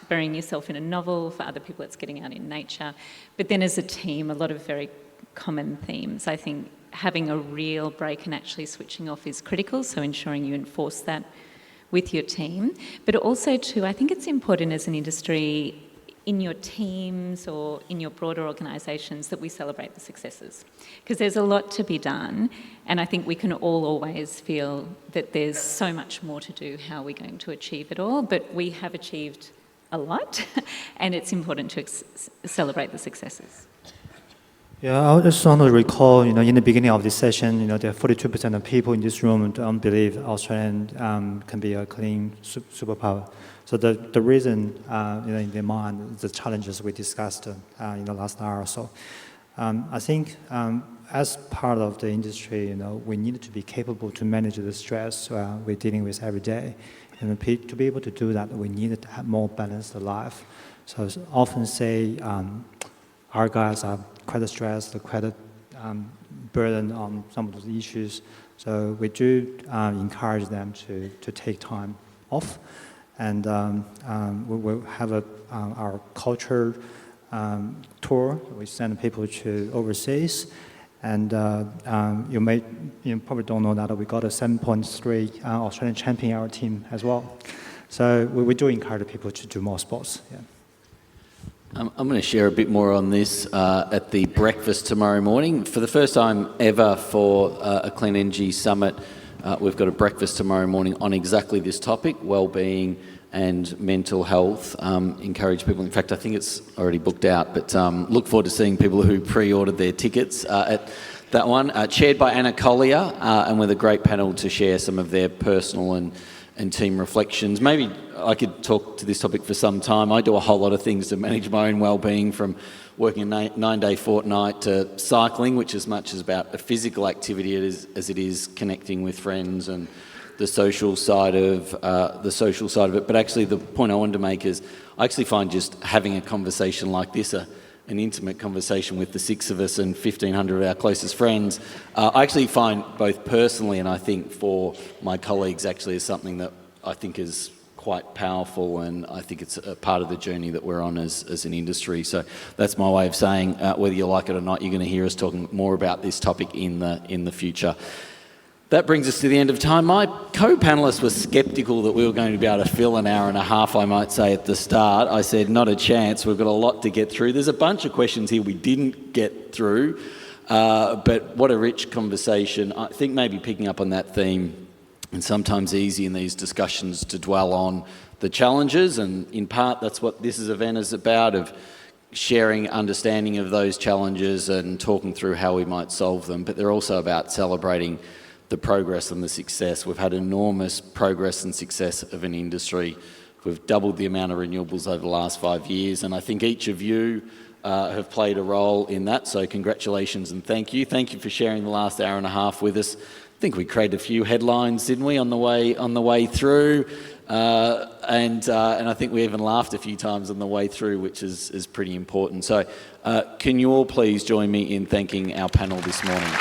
burying yourself in a novel, for other people it's getting out in nature. But then as a team, a lot of very common themes. I think having a real break and actually switching off is critical, so ensuring you enforce that with your team. But also too, I think it's important as an industry in your teams or in your broader organisations that we celebrate the successes, because there's a lot to be done, and I think we can all always feel that there's so much more to do. How are we going to achieve it all? But we have achieved a lot and it's important to celebrate the successes. Yeah, I just want to recall, in the beginning of this session, there are 42% of people in this room don't believe Australian can be a clean superpower. So the reason, in demand, the challenges we discussed in the last hour or so. I think as part of the industry, we need to be capable to manage the stress we're dealing with every day. And to be able to do that, we need to have more balanced life. So I often say our guys are quite stressed, quite burdened on some of those issues. So we do encourage them to take time off. And we will have our culture tour. We send people to overseas. And you probably don't know that we got a 7.3 Australian champion in our team as well. So we do encourage people to do more sports. Yeah. I'm going to share a bit more on this at the breakfast tomorrow morning. For the first time ever for a Clean Energy Summit, we've got a breakfast tomorrow morning on exactly this topic, well-being and mental health. Encourage people, in fact I think it's already booked out, but look forward to seeing people who pre-ordered their tickets at that one. Chaired by Anna Collier and with a great panel to share some of their personal and team reflections. Maybe I could talk to this topic for some time. I do a whole lot of things to manage my own well-being, from working a 9-day fortnight to cycling, which is much as about a physical activity as it is connecting with friends and the social side of it. But actually the point I wanted to make is I actually find just having a conversation like this, an intimate conversation with the 6 of us and 1,500 of our closest friends, I actually find both personally and I think for my colleagues actually is something that I think is quite powerful, and I think it's a part of the journey that we're on as an industry. So that's my way of saying whether you like it or not, you're going to hear us talking more about this topic in the future. That brings us to the end of time. My co-panellists were sceptical that we were going to be able to fill an hour and a half, I might say, at the start. I said, not a chance. We've got a lot to get through. There's a bunch of questions here we didn't get through, but what a rich conversation. I think maybe picking up on that theme, and sometimes easy in these discussions to dwell on the challenges, and in part that's what this event is about, of sharing understanding of those challenges and talking through how we might solve them. But they're also about celebrating the progress and the success. We've had enormous progress and success of an industry. We've doubled the amount of renewables over the last 5 years, and I think each of you have played a role in that, so congratulations and thank you. Thank you for sharing the last hour and a half with us. I think we created a few headlines, didn't we, on the way through, and I think we even laughed a few times on the way through, which is pretty important. So can you all please join me in thanking our panel this morning?